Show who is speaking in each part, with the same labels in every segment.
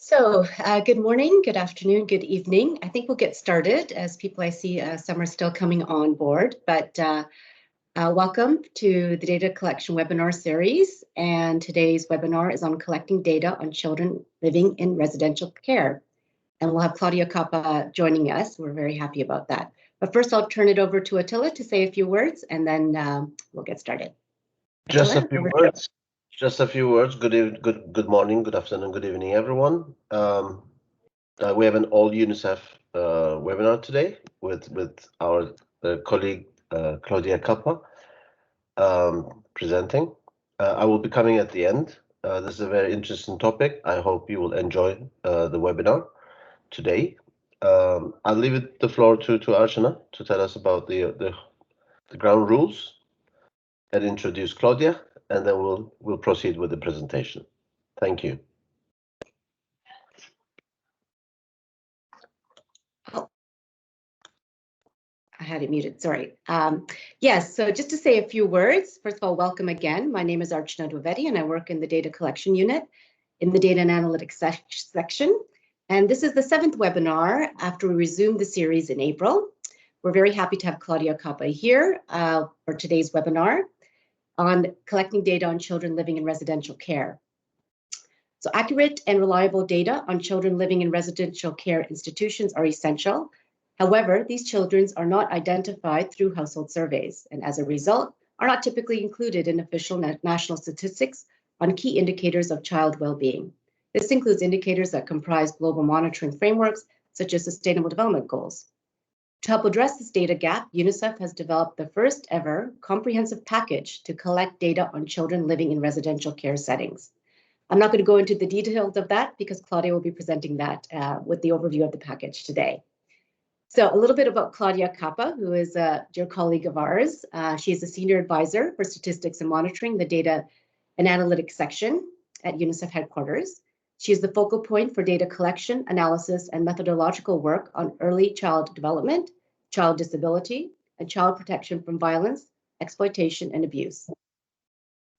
Speaker 1: Good morning, good afternoon, good evening. I think we'll get started as people I see, some are still coming on board, but welcome to the data collection webinar series. And today's webinar is on collecting data on children living in residential care. And we'll have Claudia Cappa joining us. We're very happy about that. But first I'll turn it over to Attila to say a few words and then we'll get started.
Speaker 2: Just a few words. Just a few words. Good morning, good afternoon, good evening, everyone. We have an all UNICEF webinar today with our colleague Claudia Cappa presenting. I will be coming at the end. This is a very interesting topic. I hope you will enjoy the webinar today. I'll leave the floor to Archana to tell us about the ground rules and introduce Claudia, and then we'll proceed with the presentation. Thank you.
Speaker 1: Oh, I had it muted, sorry. Yes, so just to say a few words. First of all, welcome again. My name is Archana Dwavetti, and I work in the data collection unit in the data and analytics section. And this is the 7th webinar after we resumed the series in April. We're very happy to have Claudia Cappa here for today's webinar on collecting data on children living in residential care. So accurate and reliable data on children living in residential care institutions are essential. However, these children are not identified through household surveys, and as a result, are not typically included in official national statistics on key indicators of child well-being. This includes indicators that comprise global monitoring frameworks, such as Sustainable Development Goals. To help address this data gap, UNICEF has developed the first ever comprehensive package to collect data on children living in residential care settings. I'm not going to go into the details of that because Claudia will be presenting that with the overview of the package today. So a little bit about Claudia Cappa, who is a dear colleague of ours. She is a senior advisor for statistics and monitoring the data and analytics section at UNICEF headquarters. She is the focal point for data collection, analysis, and methodological work on early child development, child disability, and child protection from violence, exploitation, and abuse.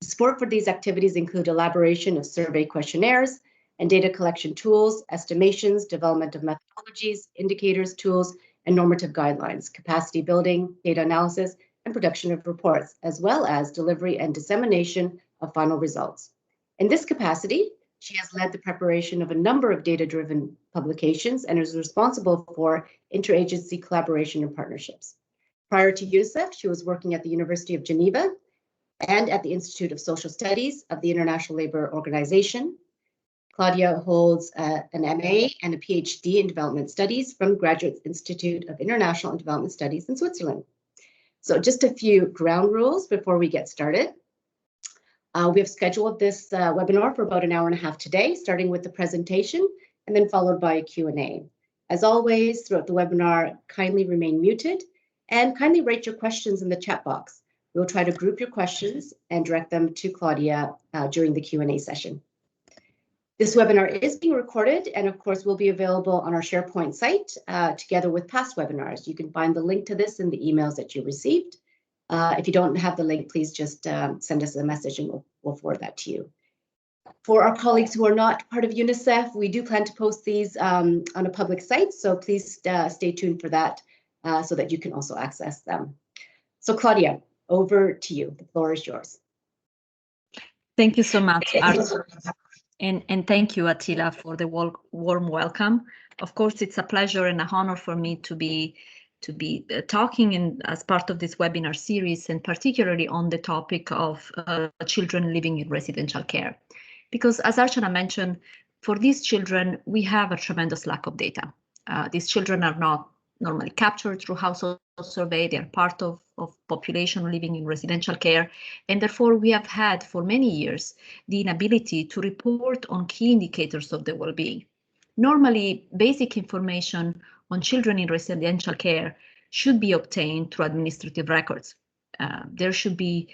Speaker 1: Support for these activities include elaboration of survey questionnaires and data collection tools, estimations, development of methodologies, indicators, tools, and normative guidelines, capacity building, data analysis, and production of reports, as well as delivery and dissemination of final results. In this capacity, she has led the preparation of a number of data-driven publications and is responsible for interagency collaboration and partnerships. Prior to UNICEF, she was working at the University of Geneva and at the Institute of Social Studies of the International Labour Organization. Claudia holds an MA and a PhD in Development Studies from Graduate Institute of International and Development Studies in Switzerland. So just a few ground rules before we get started. We have scheduled this webinar for about an hour and a half today, starting with the presentation and then followed by a Q&A. As always, throughout the webinar, kindly remain muted and kindly write your questions in the chat box. We'll try to group your questions and direct them to Claudia during the Q&A session. This webinar is being recorded and of course will be available on our SharePoint site together with past webinars. You can find the link to this in the emails that you received. If you don't have the link, please just send us a message and we'll forward that to you. For our colleagues who are not part of UNICEF, we do plan to post these on a public site, so please stay tuned for that so that you can also access them. So Claudia, over to you. The floor is yours.
Speaker 3: Thank you so much, Arthur. And thank you, Attila, for the warm welcome. Of course, it's a pleasure and an honor for me to be talking as part of this webinar series, and particularly on the topic of children living in residential care. Because as Archana mentioned, for these children, we have a tremendous lack of data. These children are not normally captured through household survey. They are part of population living in residential care. And therefore, we have had for many years the inability to report on key indicators of their well-being. Normally, basic information on children in residential care should be obtained through administrative records. There should be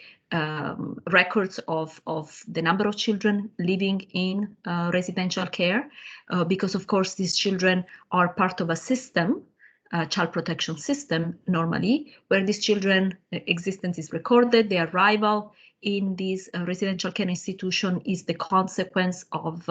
Speaker 3: records of the number of children living in residential care, because of course these children are part of a system, child protection system normally, where these children existence is recorded. Their arrival in this residential care institution is the consequence of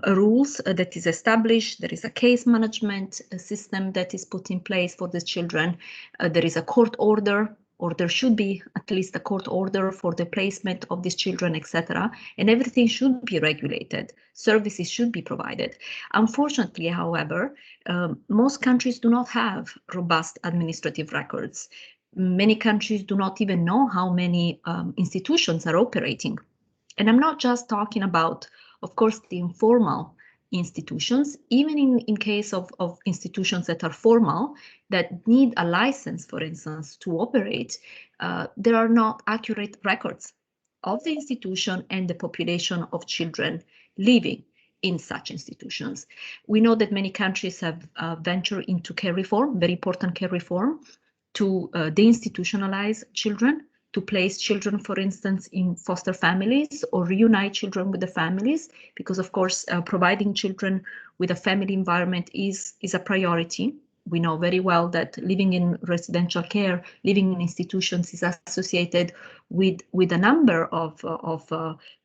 Speaker 3: rules that is established. There is a case management system that is put in place for the children. There is a court order, or there should be at least a court order for the placement of these children, etc. And everything should be regulated. Services should be provided. Unfortunately, however, most countries do not have robust administrative records. Many countries do not even know how many institutions are operating. And I'm not just talking about, of course, the informal institutions, even in case of institutions that are formal, that need a license, for instance, to operate, there are not accurate records of the institution and the population of children living in such institutions. We know that many countries have ventured into care reform, very important care reform, to deinstitutionalize children, to place children, for instance, in foster families or reunite children with the families, because of course, providing children with a family environment is a priority. We know very well that living in residential care, living in institutions is associated with a number of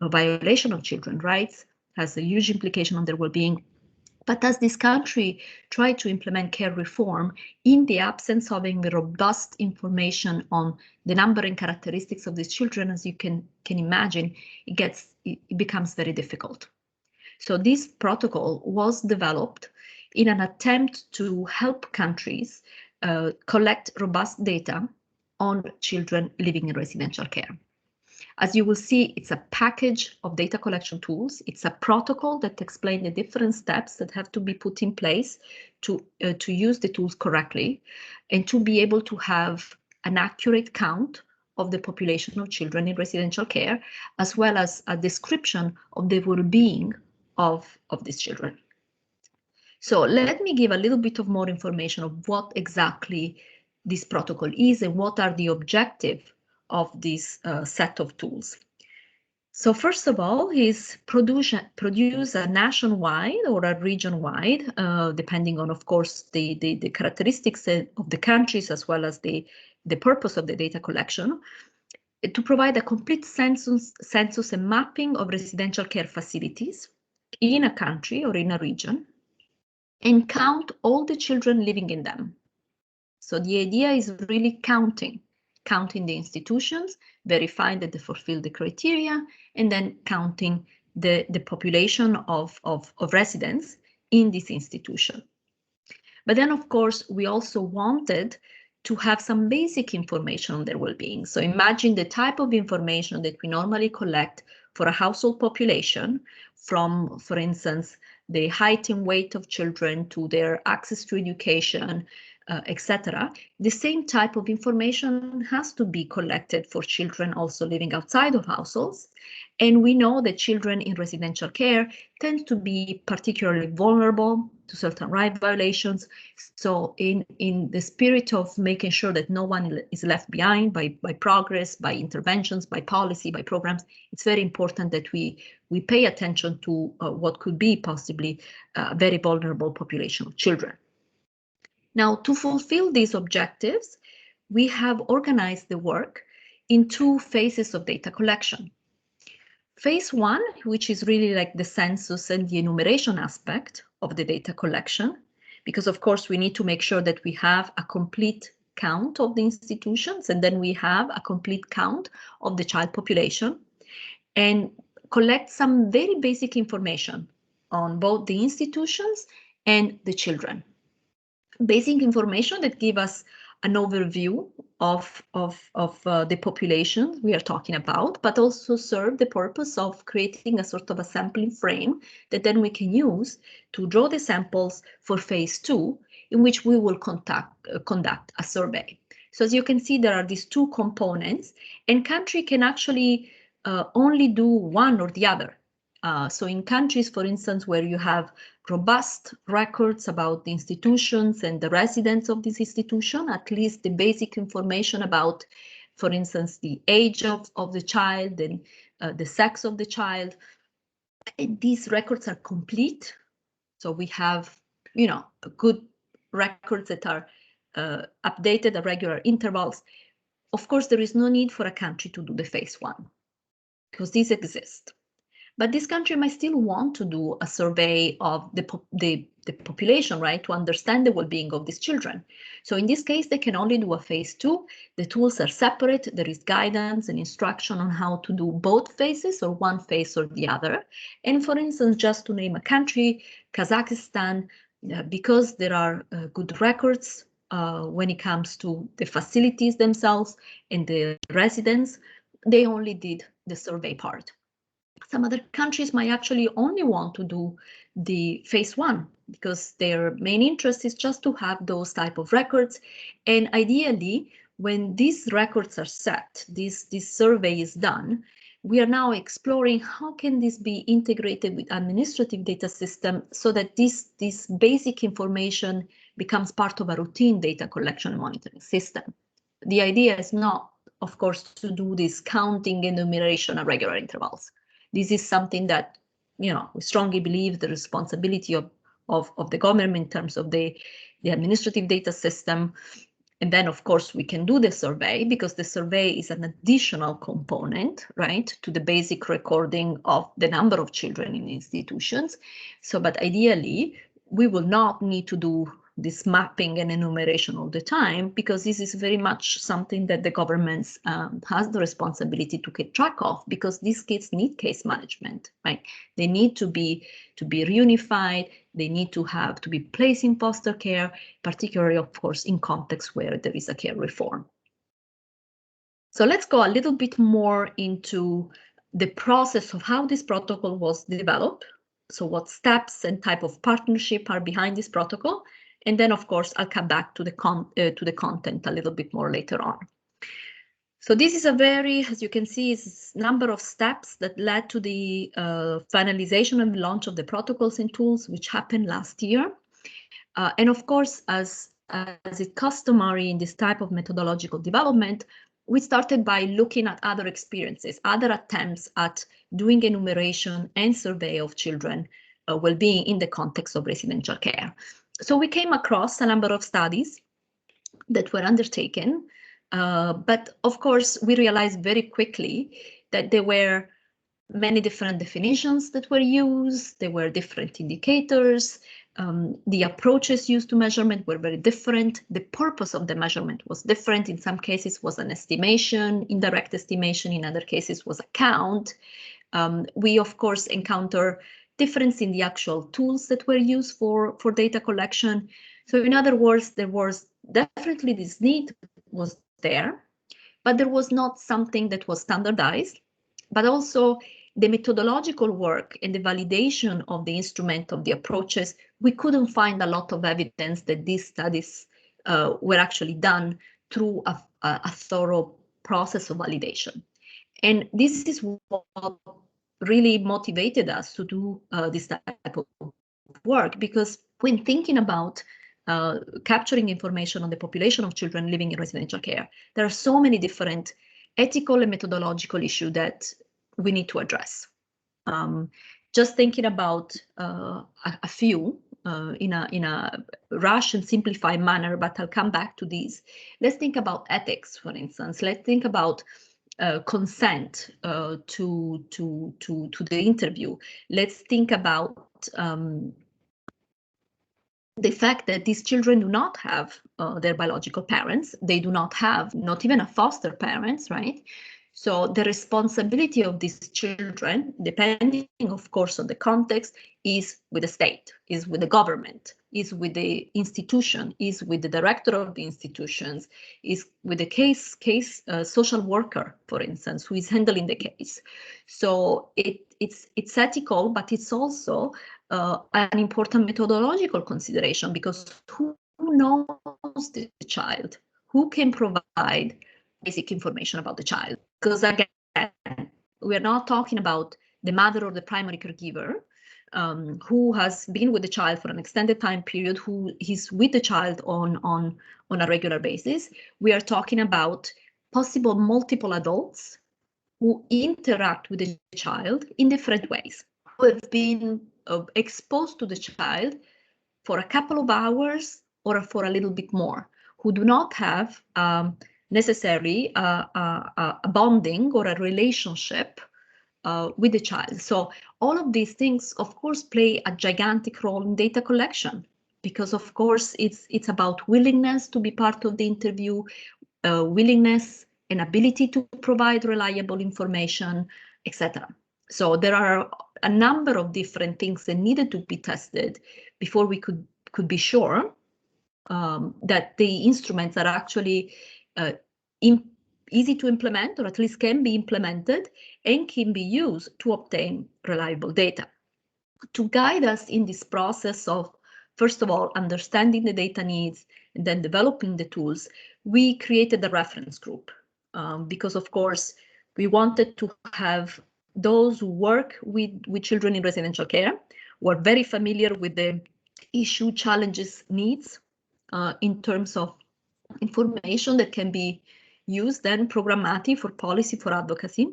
Speaker 3: violation of children's rights, has a huge implication on their well-being. But as this country tried to implement care reform, in the absence of having robust information on the number and characteristics of these children, as you can imagine, it becomes very difficult. So this protocol was developed in an attempt to help countries collect robust data on children living in residential care. As you will see, it's a package of data collection tools. It's a protocol that explains the different steps that have to be put in place to use the tools correctly and to be able to have an accurate count of the population of children in residential care, as well as a description of the well-being of these children. So let me give a little bit of more information of what exactly this protocol is and what are the objectives of this set of tools. So first of all is produce a nationwide or a region-wide, depending on, of course, the characteristics of the countries as well as the purpose of the data collection, to provide a complete census and mapping of residential care facilities in a country or in a region, and count all the children living in them. So the idea is really counting the institutions, verifying that they fulfill the criteria, and then counting the population of residents in this institution. But then, of course, we also wanted to have some basic information on their well-being. So imagine the type of information that we normally collect for a household population, from, for instance, the height and weight of children to their access to education, etc. The same type of information has to be collected for children also living outside of households. And we know that children in residential care tend to be particularly vulnerable to certain right violations. So in the spirit of making sure that no one is left behind by progress, by interventions, by policy, by programs, it's very important that we pay attention to what could be possibly a very vulnerable population of children. Now, to fulfill these objectives, we have organized the work in two phases of data collection. Phase one, which is really like the census and the enumeration aspect of the data collection, because of course we need to make sure that we have a complete count of the institutions, and then we have a complete count of the child population, and collect some very basic information on both the institutions and the children. Basic information that give us an overview of the population we are talking about, but also serve the purpose of creating a sort of a sampling frame that then we can use to draw the samples for phase two, in which we will conduct a survey. So as you can see, there are these two components, and country can actually only do one or the other. So in countries, for instance, where you have robust records about the institutions and the residents of this institution, at least the basic information about, for instance, the age of the child and the sex of the child, and these records are complete. So we have, good records that are updated at regular intervals. Of course, there is no need for a country to do the phase one. because these exist. But this country might still want to do a survey of the population, right, to understand the well-being of these children. So in this case, they can only do a phase 2. The tools are separate. There is guidance and instruction on how to do both phases or one phase or the other. And for instance, just to name a country, Kazakhstan, because there are good records when it comes to the facilities themselves and the residents, they only did the survey part. Some other countries might actually only want to do the phase 1 because their main interest is just to have those type of records. And ideally, when these records are set, this survey is done, we are now exploring how can this be integrated with administrative data system so that this basic information becomes part of a routine data collection and monitoring system. The idea is not, of course, to do this counting and enumeration at regular intervals. This is something that, we strongly believe the responsibility of the government in terms of the administrative data system. And then, of course, we can do the survey because the survey is an additional component, right, to the basic recording of the number of children in institutions. So, but ideally, we will not need to do this mapping and enumeration all the time, because this is very much something that the government has the responsibility to keep track of, because these kids need case management, right? They need to be reunified. They need to be placed in foster care, particularly, of course, in contexts where there is a care reform. So let's go a little bit more into the process of how this protocol was developed. So what steps and type of partnership are behind this protocol? And then, of course, I'll come back to the content a little bit more later on. So this is a very, as you can see, is a number of steps that led to the finalization and launch of the protocols and tools, which happened last year. And of course, as is customary in this type of methodological development, we started by looking at other experiences, other attempts at doing enumeration and survey of children well-being in the context of residential care. So we came across a number of studies that were undertaken, but of course we realized very quickly that there were many different definitions that were used. There were different indicators. The approaches used to measurement were very different. The purpose of the measurement was different. In some cases was an estimation, indirect estimation. In other cases was a count. We, of course, encounter difference in the actual tools that were used for data collection. So in other words, there was definitely this need was there, but there was not something that was standardized, but also the methodological work and the validation of the instrument of the approaches, we couldn't find a lot of evidence that these studies were actually done through a thorough process of validation. And this is what really motivated us to do this type of work, because when thinking about capturing information on the population of children living in residential care, there are so many different ethical and methodological issues that we need to address. Just thinking about a few in a rush and simplified manner, but I'll come back to these. Let's think about ethics, for instance. Let's think about consent to the interview. Let's think about the fact that these children do not have their biological parents. They do not have, not even a foster parents, right? So the responsibility of these children, depending, of course, on the context, is with the state, is with the government, is with the institution, is with the director of the institutions, is with the case social worker, for instance, who is handling the case. So it's ethical, but it's also an important methodological consideration, because who knows the child? Who can provide basic information about the child? Because again, we're not talking about the mother or the primary caregiver who has been with the child for an extended time period, who is with the child on a regular basis. We are talking about possible multiple adults who interact with the child in different ways, who have been exposed to the child for a couple of hours or for a little bit more, who do not have necessarily a bonding or a relationship with the child. So all of these things, of course, play a gigantic role in data collection, because of course it's about willingness to be part of the interview, willingness and ability to provide reliable information, etc. So there are a number of different things that needed to be tested before we could be sure that the instruments are actually easy to implement, or at least can be implemented and can be used to obtain reliable data. To guide us in this process of, first of all, understanding the data needs and then developing the tools, we created a reference group because, of course, we wanted to have those who work with children in residential care, who are very familiar with the issue, challenges, needs in terms of information that can be used then programmatic for policy, for advocacy.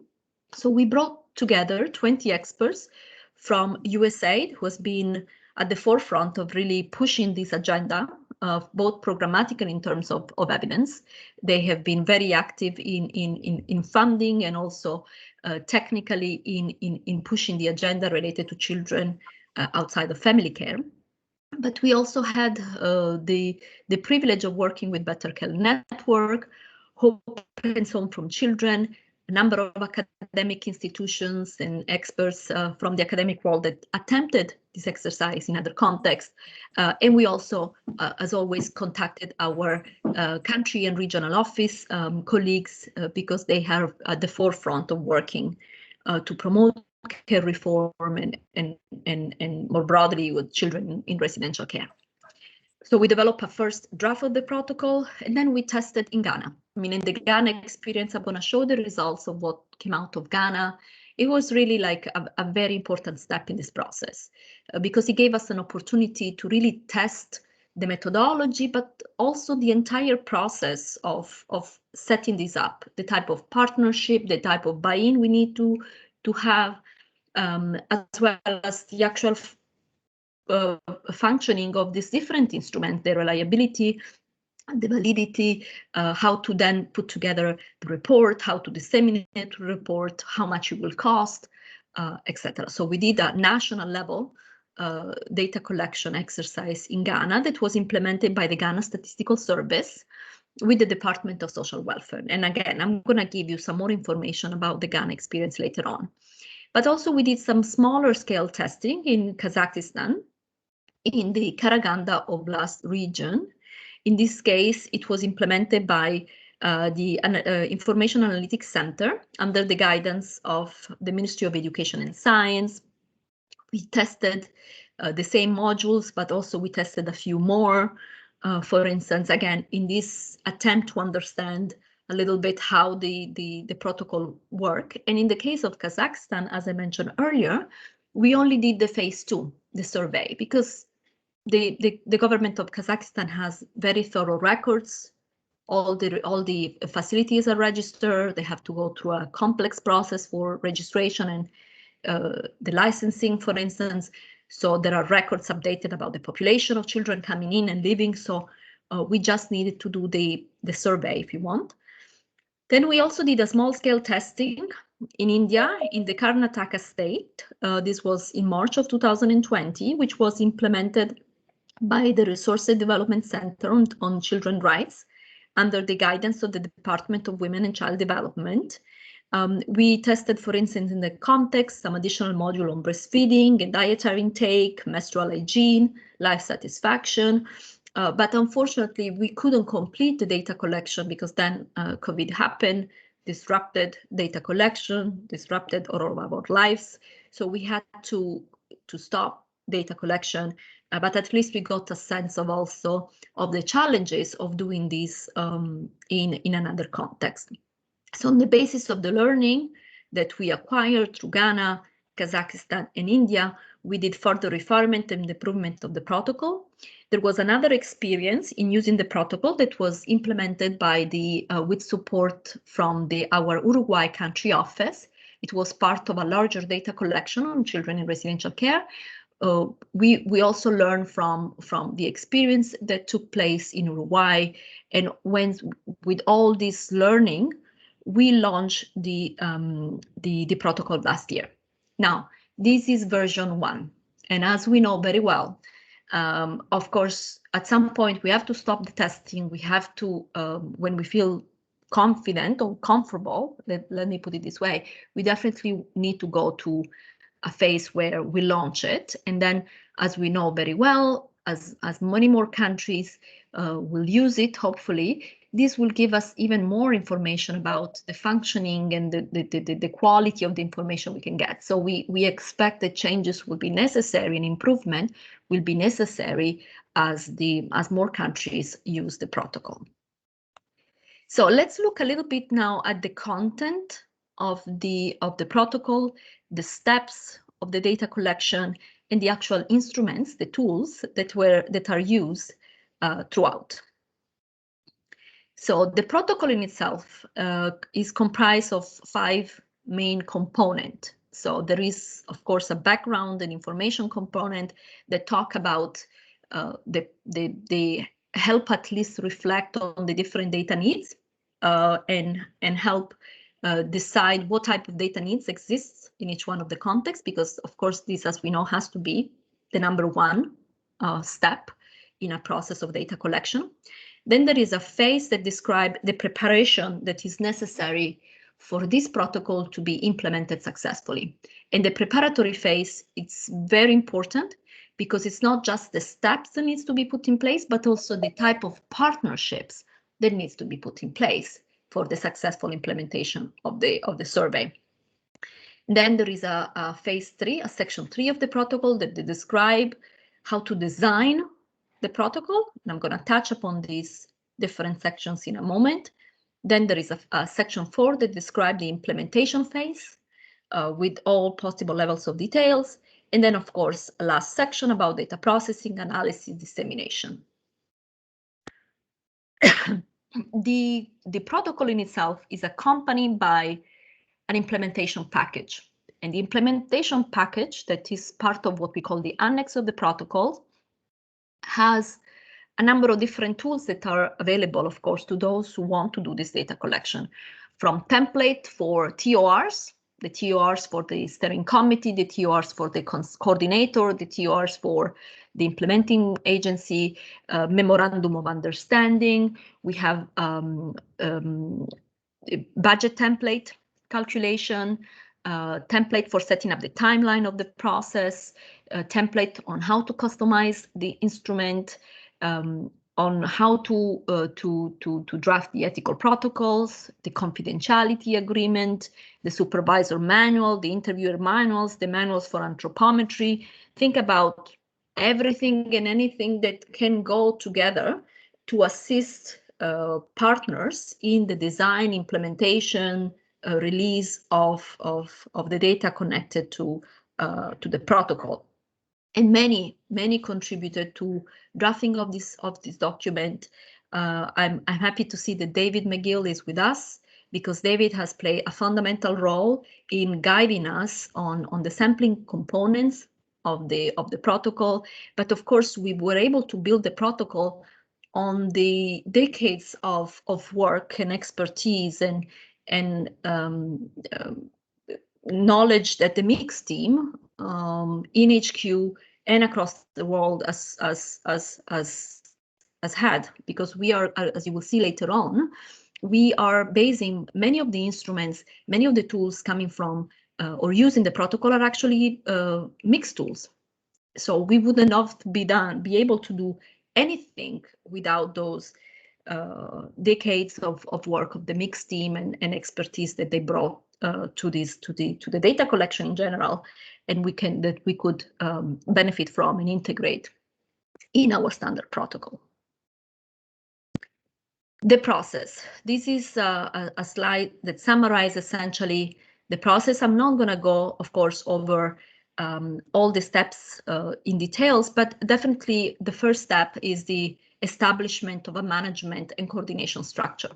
Speaker 3: So we brought together 20 experts from USAID, who has been at the forefront of really pushing this agenda, both programmatic and in terms of evidence. They have been very active in funding and also technically in pushing the agenda related to children outside of family care. But we also had the privilege of working with Better Care Network, Hope and Home from Children, a number of academic institutions and experts from the academic world that attempted this exercise in other contexts. And we also, as always, contacted our country and regional office colleagues because they are at the forefront of working to promote care reform and more broadly with children in residential care. So we developed a first draft of the protocol, and then we tested in Ghana. I mean, in the Ghana experience, I'm going to show the results of what came out of Ghana. It was really like a very important step in this process because it gave us an opportunity to really test the methodology, but also the entire process of setting this up, the type of partnership, the type of buy-in we need to have, as well as the actual functioning of these different instruments, the reliability, the validity, how to then put together the report, how to disseminate the report, how much it will cost, etc. So we did a national level data collection exercise in Ghana that was implemented by the Ghana Statistical Service with the Department of Social Welfare. And again, I'm going to give you some more information about the Ghana experience later on. But also we did some smaller scale testing in Kazakhstan, in the Karaganda Oblast region. In this case, it was implemented by the Information Analytics Center under the guidance of the Ministry of Education and Science. We tested the same modules, but also we tested a few more. For instance, again, in this attempt to understand a little bit how the protocol work. And in the case of Kazakhstan, as I mentioned earlier, we only did the phase 2, the survey, because the government of Kazakhstan has very thorough records. All the facilities are registered. They have to go through a complex process for registration and the licensing, for instance. So there are records updated about the population of children coming in and leaving. So we just needed to do the survey, if you want. Then we also did a small-scale testing in India, in the Karnataka state. This was in March of 2020, which was implemented by the Resources Development Center on Children's Rights under the guidance of the Department of Women and Child Development. We tested, for instance, in the context, some additional module on breastfeeding and dietary intake, menstrual hygiene, life satisfaction. But unfortunately, we couldn't complete the data collection because then COVID happened, disrupted data collection, disrupted all of our lives. So we had to stop data collection, but at least we got a sense of also of the challenges of doing this in another context. So on the basis of the learning that we acquired through Ghana, Kazakhstan, and India, we did further refinement and improvement of the protocol. There was another experience in using the protocol that was implemented by with support from our Uruguay country office. It was part of a larger data collection on children in residential care. We also learned from the experience that took place in Uruguay, and with all this learning, we launched the protocol last year. Now, this is version 1. And as we know very well, of course, at some point we have to stop the testing. We have to, when we feel confident or comfortable, let me put it this way, we definitely need to go to a phase where we launch it. And then, as we know very well, as many more countries will use it, hopefully, this will give us even more information about the functioning and the quality of the information we can get. So we expect that changes will be necessary and improvement will be necessary as more countries use the protocol. So let's look a little bit now at the content of the protocol, the steps of the data collection, and the actual instruments, the tools that are used throughout. So the protocol in itself is comprised of 5 main components. So there is, of course, a background and information component that talk about the help at least reflect on the different data needs and help decide what type of data needs exists in each one of the contexts, because of course this, as we know, has to be the number 1 step in a process of data collection. Then there is a phase that describes the preparation that is necessary for this protocol to be implemented successfully. And the preparatory phase, it's very important because it's not just the steps that needs to be put in place, but also the type of partnerships that needs to be put in place for the successful implementation of the survey. Then there is a phase 3, a section 3 of the protocol that they describe how to design the protocol, and I'm going to touch upon these different sections in a moment. Then there is a section 4 that describes the implementation phase with all possible levels of details. And then, of course, a last section about data processing, analysis, dissemination. The protocol in itself is accompanied by an implementation package. And the implementation package that is part of what we call the annex of the protocol has a number of different tools that are available, of course, to those who want to do this data collection, from template for TORs, the TORs for the steering committee, the TORs for the coordinator, the TORs for the implementing agency, memorandum of understanding. We have budget template calculation, template for setting up the timeline of the process, template on how to customize the instrument, on how to draft the ethical protocols, the confidentiality agreement, the supervisor manual, the interviewer manuals, the manuals for anthropometry. Think about everything and anything that can go together to assist partners in the design, implementation, release of the data connected to the protocol. And many contributed to drafting of this document. I'm happy to see that David McGill is with us, because David has played a fundamental role in guiding us on the sampling components of the protocol. But of course, we were able to build the protocol on the decades of work and expertise and knowledge that the mixed team in HQ and across the world has had, because we are, as you will see later on, we are basing many of the instruments, many of the tools coming from or using the protocol are actually mixed tools. So we wouldn't have be able to do anything without those decades of work of the mixed team and expertise that they brought to the data collection in general, and we could benefit from and integrate in our standard protocol. The process. This is a slide that summarizes essentially the process. I'm not going to go, of course, over all the steps in details, but definitely the first step is the establishment of a management and coordination structure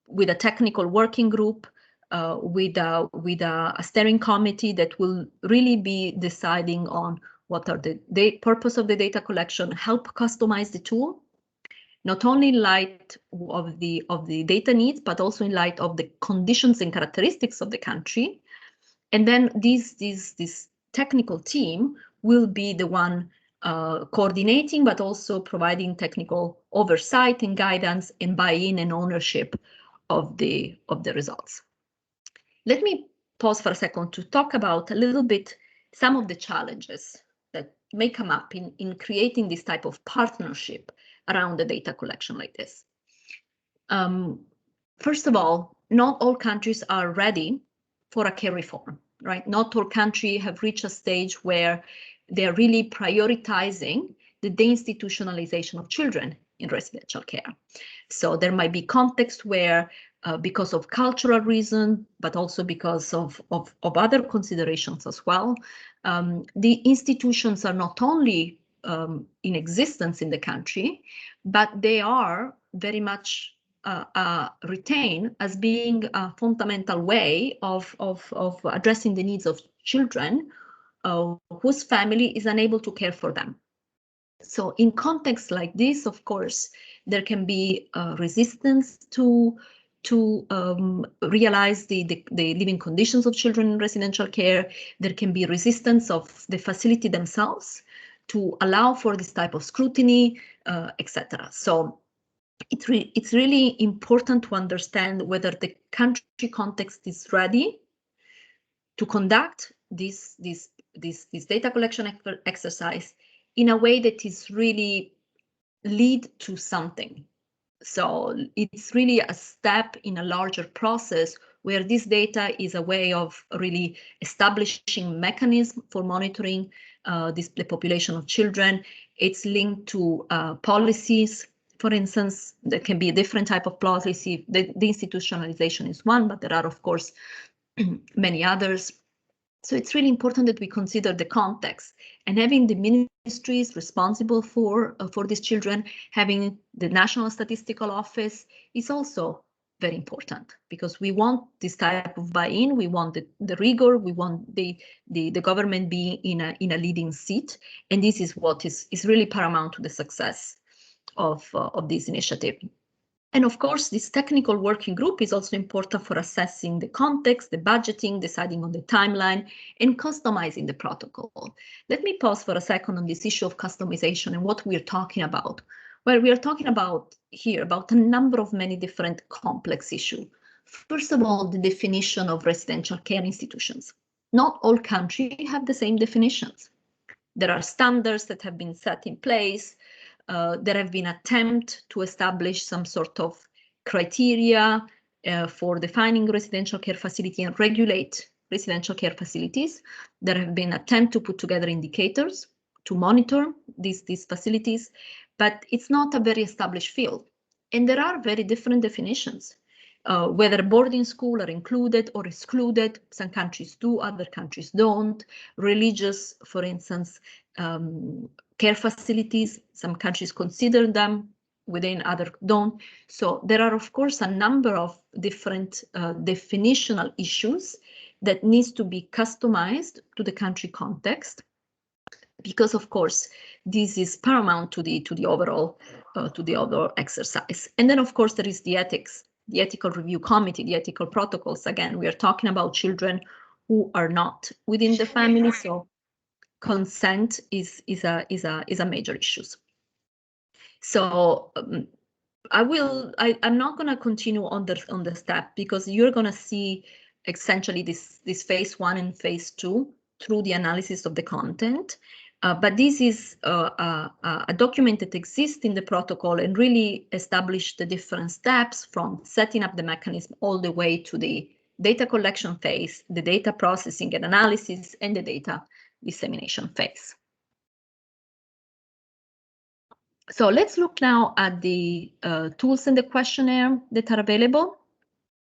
Speaker 3: with a technical working group, with a steering committee that will really be deciding on what are the purpose of the data collection, help customize the tool, not only in light of the data needs, but also in light of the conditions and characteristics of the country. And then this technical team will be the one coordinating, but also providing technical oversight and guidance and buy-in and ownership of the results. Let me pause for a second to talk about a little bit some of the challenges that may come up in creating this type of partnership around the data collection like this. First of all, not all countries are ready for a care reform, right? Not all countries have reached a stage where they're really prioritizing the deinstitutionalization of children in residential care. So there might be context where because of cultural reason, but also because of other considerations as well, the institutions are not only in existence in the country, but they are very much retained as being a fundamental way of addressing the needs of children whose family is unable to care for them. So in contexts like this, of course, there can be resistance to realize the living conditions of children in residential care. There can be resistance of the facility themselves to allow for this type of scrutiny, etc. So it's really important to understand whether the country context is ready to conduct this data collection exercise in a way that is really lead to something. So it's really a step in a larger process where this data is a way of really establishing mechanism for monitoring the population of children. It's linked to policies. For instance, there can be a different type of policy. The institutionalization is one, but there are, of course, many others. So it's really important that we consider the context, and having the ministries responsible for these children, having the National Statistical Office is also very important, because we want this type of buy-in, we want the rigor, we want the government being in a leading seat, and this is what is really paramount to the success of this initiative. And of course, this technical working group is also important for assessing the context, the budgeting, deciding on the timeline, and customizing the protocol. Let me pause for a second on this issue of customization and what we're talking about. Well, we are talking about here about a number of many different complex issues. First of all, the definition of residential care institutions. Not all countries have the same definitions. There are standards that have been set in place. There have been attempts to establish some sort of criteria for defining residential care facility and regulate residential care facilities. There have been attempts to put together indicators to monitor these facilities, but it's not a very established field. And there are very different definitions. Whether boarding school are included or excluded, some countries do, other countries don't. Religious, for instance, care facilities, some countries consider them within, other don't. So there are, of course, a number of different definitional issues that needs to be customized to the country context, because of course this is paramount to the overall exercise. And then of course there is the ethics, the ethical review committee, the ethical protocols. Again, we are talking about children who are not within the family, so consent is a major issue. So I'm not going to continue on the step, because you're going to see essentially this phase 1 and phase 2 through the analysis of the content. But this is a document that exists in the protocol and really establish the different steps from setting up the mechanism all the way to the data collection phase, the data processing and analysis, and the data dissemination phase. So let's look now at the tools in the questionnaire that are available.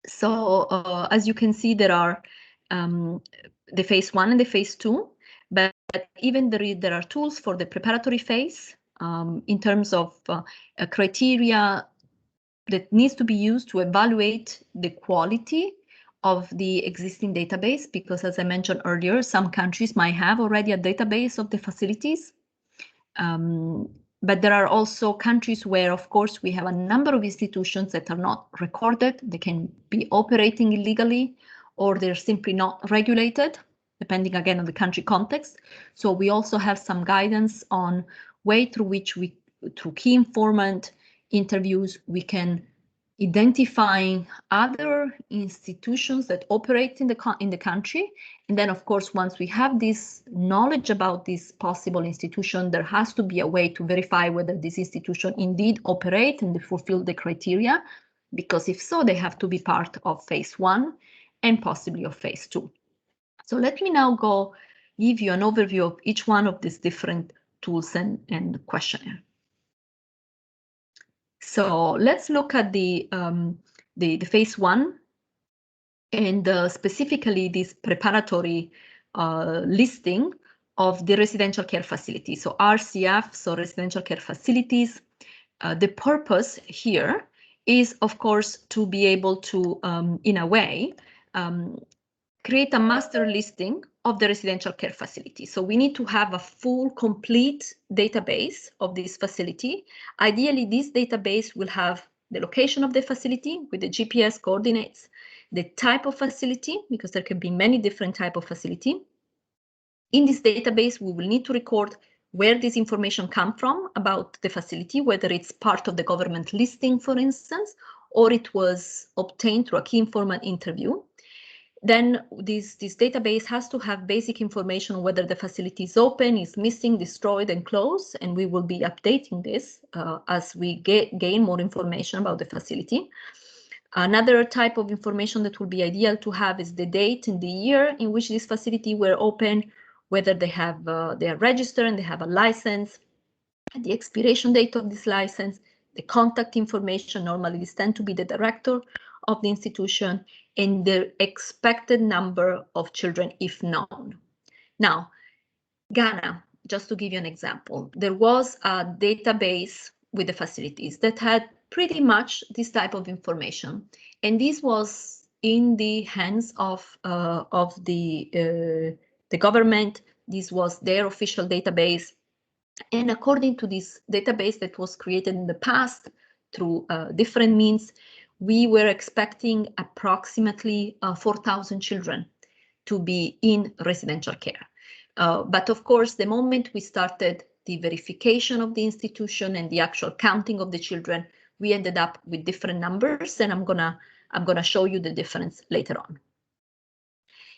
Speaker 3: So as you can see, there are the phase 1 and the phase 2, but even there are tools for the preparatory phase in terms of a criteria that needs to be used to evaluate the quality of the existing database, because as I mentioned earlier, some countries might have already a database of the facilities. But there are also countries where, of course, we have a number of institutions that are not recorded. They can be operating illegally, or they're simply not regulated, depending again on the country context. So we also have some guidance on way through which we, through key informant interviews, we can identify other institutions that operate in the country. And then, of course, once we have this knowledge about this possible institution, there has to be a way to verify whether this institution indeed operate and they fulfill the criteria, because if so, they have to be part of phase 1 and possibly of phase 2. So let me now go give you an overview of each one of these different tools and questionnaire. So let's look at the phase 1 and specifically this preparatory listing of the residential care facilities. So RCF, so residential care facilities. The purpose here is, of course, to be able to, in a way, create a master listing of the residential care facility. So we need to have a full, complete database of this facility. Ideally, this database will have the location of the facility with the GPS coordinates, the type of facility, because there can be many different types of facility. In this database, we will need to record where this information comes from about the facility, whether it's part of the government listing, for instance, or it was obtained through a key informant interview. Then this database has to have basic information on whether the facility is open, is missing, destroyed, and closed, and we will be updating this as we gain more information about the facility. Another type of information that will be ideal to have is the date and the year in which this facility were open, whether they are registered and they have a license, the expiration date of this license, the contact information. Normally this tends to be the director of the institution, and the expected number of children if known. Now, Ghana, just to give you an example, there was a database with the facilities that had pretty much this type of information, and this was in the hands of the government. This was their official database, and according to this database that was created in the past through different means, we were expecting approximately 4,000 children to be in residential care. But of course, the moment we started the verification of the institution and the actual counting of the children, we ended up with different numbers, and I'm gonna show you the difference later on.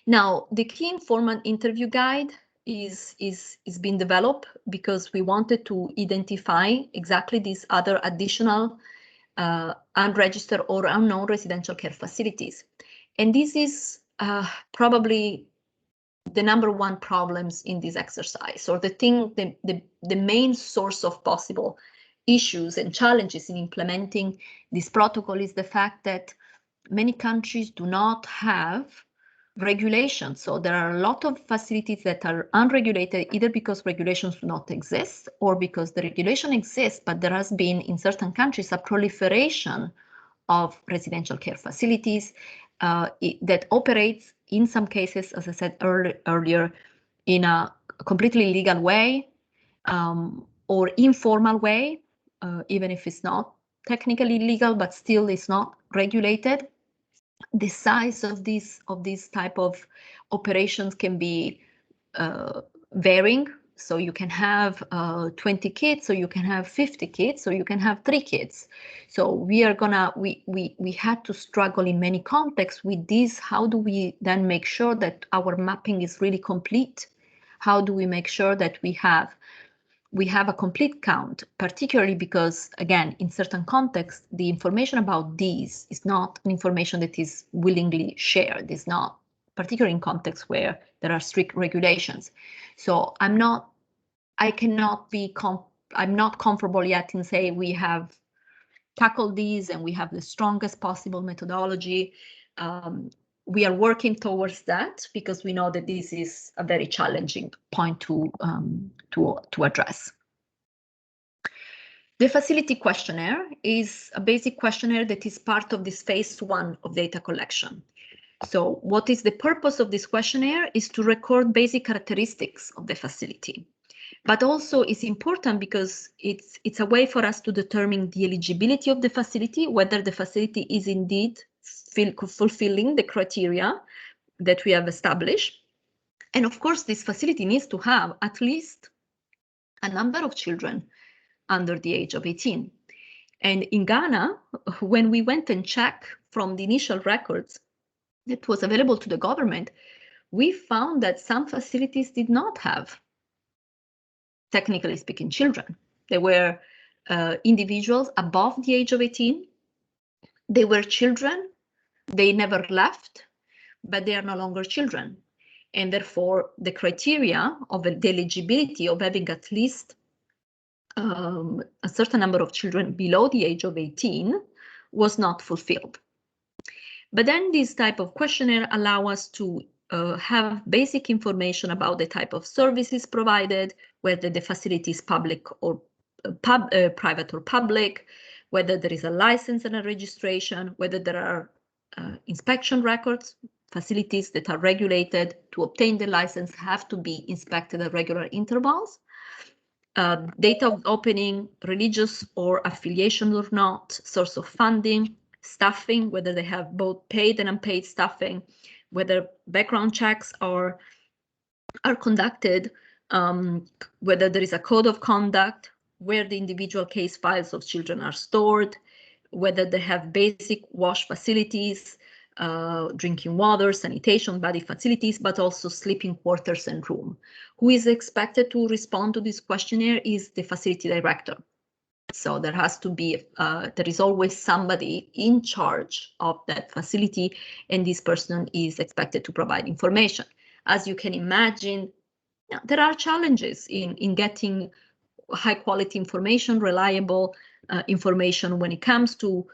Speaker 3: Now, the key informant interview guide is being developed because we wanted to identify exactly these other additional unregistered or unknown residential care facilities. And this is probably the number one problems in this exercise, or the main source of possible issues and challenges in implementing this protocol is the fact that many countries do not have regulations. So there are a lot of facilities that are unregulated, either because regulations do not exist or because the regulation exists, but there has been in certain countries a proliferation of residential care facilities that operates in some cases, as I said earlier, in a completely legal way or informal way, even if it's not technically legal, but still it's not regulated. The size of these type of operations can be varying. So you can have 20 kids, or you can have 50 kids, or you can have 3 kids. So we had to struggle in many contexts with this. How do we then make sure that our mapping is really complete? How do we make sure that we have a complete count, particularly because, again, in certain contexts, the information about these is not an information that is willingly shared. It's not, particularly in contexts where there are strict regulations. So I'm not comfortable yet in saying we have tackled these and we have the strongest possible methodology. We are working towards that because we know that this is a very challenging point to address. The facility questionnaire is a basic questionnaire that is part of this phase 1 of data collection. So what is the purpose of this questionnaire is to record basic characteristics of the facility. But also it's important because it's a way for us to determine the eligibility of the facility, whether the facility is indeed fulfilling the criteria that we have established. And of course, this facility needs to have at least a number of children under the age of 18. And in Ghana, when we went and checked from the initial records that was available to the government, we found that some facilities did not have, technically speaking, children. They were individuals above the age of 18. They were children. They never left, but they are no longer children. And therefore, the criteria of the eligibility of having at least a certain number of children below the age of 18 was not fulfilled. But then this type of questionnaire allow us to have basic information about the type of services provided, whether the facility is public or private or public, whether there is a license and a registration, whether there are inspection records. Facilities that are regulated to obtain the license have to be inspected at regular intervals. Date of opening, religious or affiliation or not, source of funding, staffing, whether they have both paid and unpaid staffing, whether background checks are conducted, whether there is a code of conduct, where the individual case files of children are stored, whether they have basic wash facilities, drinking water, sanitation, body facilities, but also sleeping quarters and room. Who is expected to respond to this questionnaire is the facility director. So there has to be, there is always somebody in charge of that facility, and this person is expected to provide information. As you can imagine, there are challenges in getting high quality information, reliable information when it comes to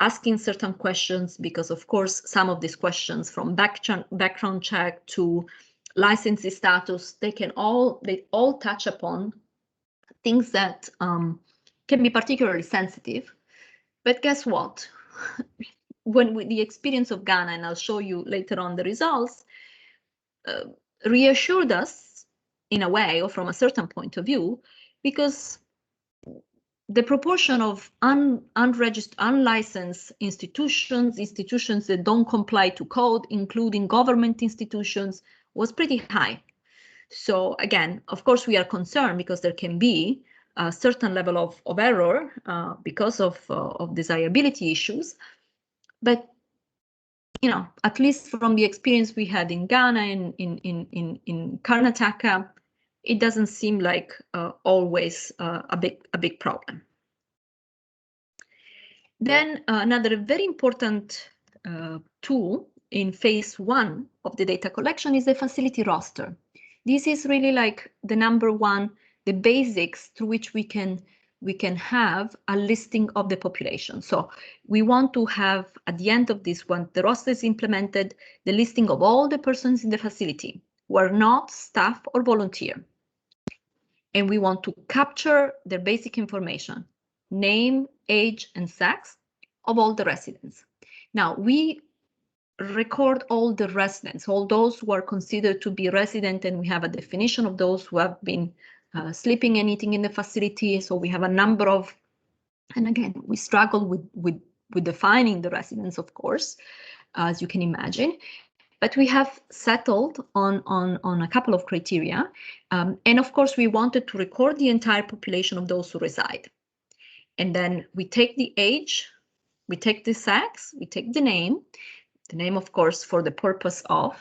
Speaker 3: asking certain questions, because of course some of these questions, from background check to licensing status, they all touch upon things that can be particularly sensitive. But guess what? When the experience of Ghana, and I'll show you later on the results, reassured us in a way, or from a certain point of view, because the proportion of unregistered, unlicensed institutions that don't comply to code, including government institutions, was pretty high. So again, of course, we are concerned because there can be a certain level of error because of desirability issues. But at least from the experience we had in Ghana and in Karnataka, it doesn't seem like always a big problem. Then another very important tool in phase 1 of the data collection is the facility roster. This is really like the number one, the basics through which we can have a listing of the population. So we want to have, at the end of this one, the roster is implemented, the listing of all the persons in the facility who are not staff or volunteer. And we want to capture their basic information, name, age, and sex of all the residents. Now, we record all the residents, all those who are considered to be resident, and we have a definition of those who have been sleeping and eating in the facility. So we have a number of, and again, we struggle with defining the residents, of course, as you can imagine. But we have settled on a couple of criteria. And of course, we wanted to record the entire population of those who reside. And then we take the age, we take the sex, we take the name, of course, for the purpose of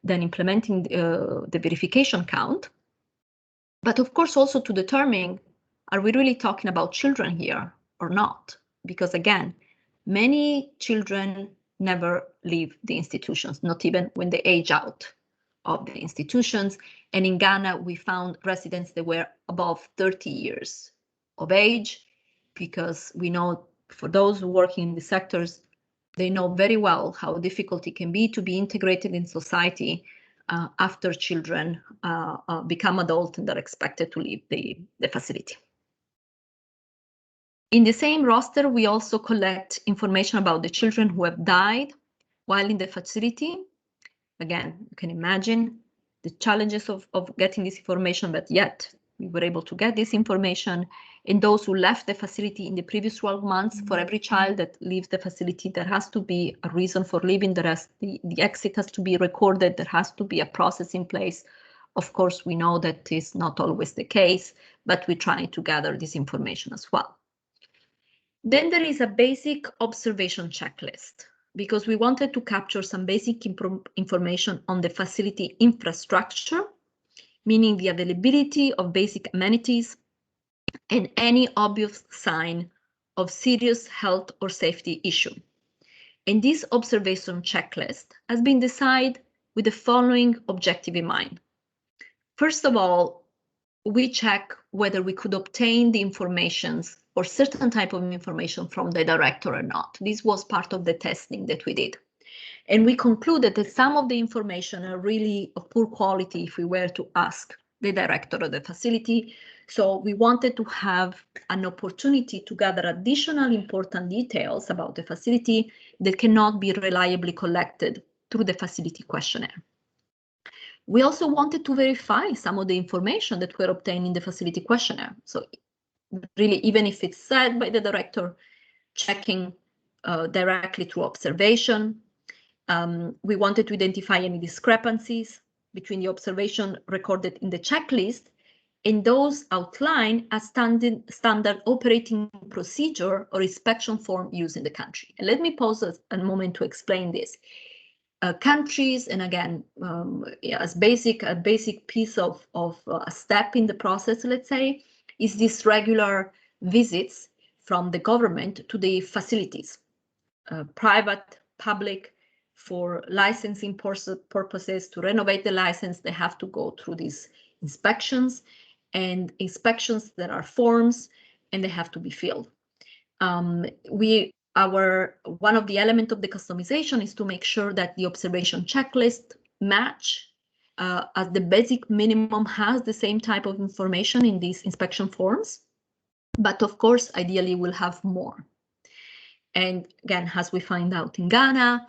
Speaker 3: then implementing the verification count. But of course, also to determine, are we really talking about children here or not? Because again, many children never leave the institutions, not even when they age out of the institutions. And in Ghana, we found residents that were above 30 years of age, because we know for those who work in the sectors, they know very well how difficult it can be to be integrated in society after children become adult and are expected to leave the facility. In the same roster, we also collect information about the children who have died while in the facility. Again, you can imagine the challenges of getting this information, but yet we were able to get this information. And those who left the facility in the previous 12 months, for every child that leaves the facility, there has to be a reason for leaving. The exit has to be recorded. There has to be a process in place. Of course, we know that is not always the case, but we try to gather this information as well. Then there is a basic observation checklist, because we wanted to capture some basic information on the facility infrastructure, meaning the availability of basic amenities and any obvious sign of serious health or safety issue. And this observation checklist has been designed with the following objective in mind. First of all, we check whether we could obtain the information or certain type of information from the director or not. This was part of the testing that we did. And we concluded that some of the information are really of poor quality if we were to ask the director of the facility. So we wanted to have an opportunity to gather additional important details about the facility that cannot be reliably collected through the facility questionnaire. We also wanted to verify some of the information that were obtained in the facility questionnaire. So really, even if it's said by the director, checking directly through observation. We wanted to identify any discrepancies between the observation recorded in the checklist and those outlined as standard operating procedure or inspection form used in the country. And let me pause a moment to explain this. Countries, and again, as a basic piece of a step in the process, let's say, is this regular visits from the government to the facilities, private, public. For licensing purposes, to renovate the license, they have to go through these inspections, and inspections, there are forms, and they have to be filled. One of the elements of the customization is to make sure that the observation checklist match as the basic minimum has the same type of information in these inspection forms, but of course, ideally we'll have more. And again, as we find out in Ghana,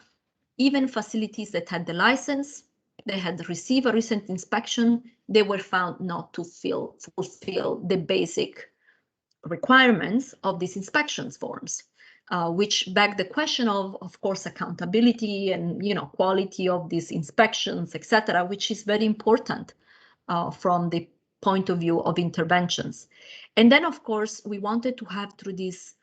Speaker 3: even facilities that had the license, they had received a recent inspection, they were found not to fulfill the basic requirements of these inspections forms, which beg the question of course, accountability and quality of these inspections, etc., which is very important from the point of view of interventions. And then, of course, we wanted to have through this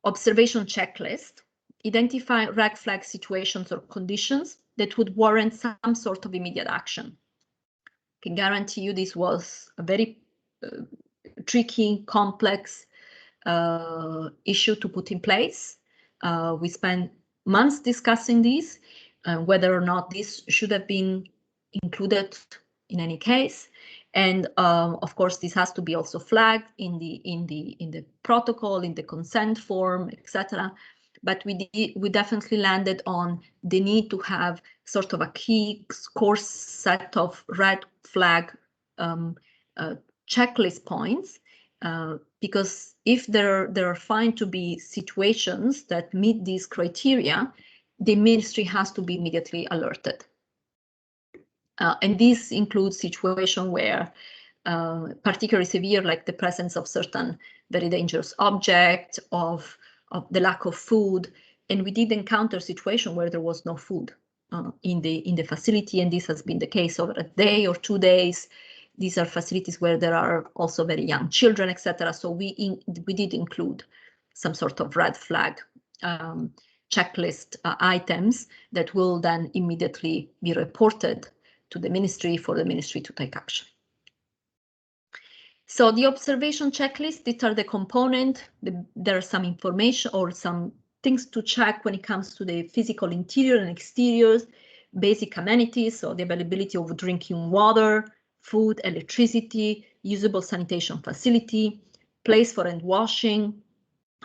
Speaker 3: observation checklist, identify red flag situations or conditions that would warrant some sort of immediate action. I can guarantee you this was a very tricky, complex issue to put in place. We spent months discussing this, whether or not this should have been included in any case. And of course, this has to be also flagged in the protocol, in the consent form, etc. But we definitely landed on the need to have sort of a key core set of red flag checklist points, because if there are found to be situations that meet these criteria, the ministry has to be immediately alerted. And this includes situations where particularly severe, like the presence of certain very dangerous objects, of the lack of food. And we did encounter situations where there was no food in the facility, and this has been the case over a day or 2 days. These are facilities where there are also very young children, etc. So we did include some sort of red flag checklist items that will then immediately be reported to the ministry for the ministry to take action. So the observation checklist, these are the components. There are some information or some things to check when it comes to the physical interior and exteriors, basic amenities, so the availability of drinking water, food, electricity, usable sanitation facility, place for hand washing,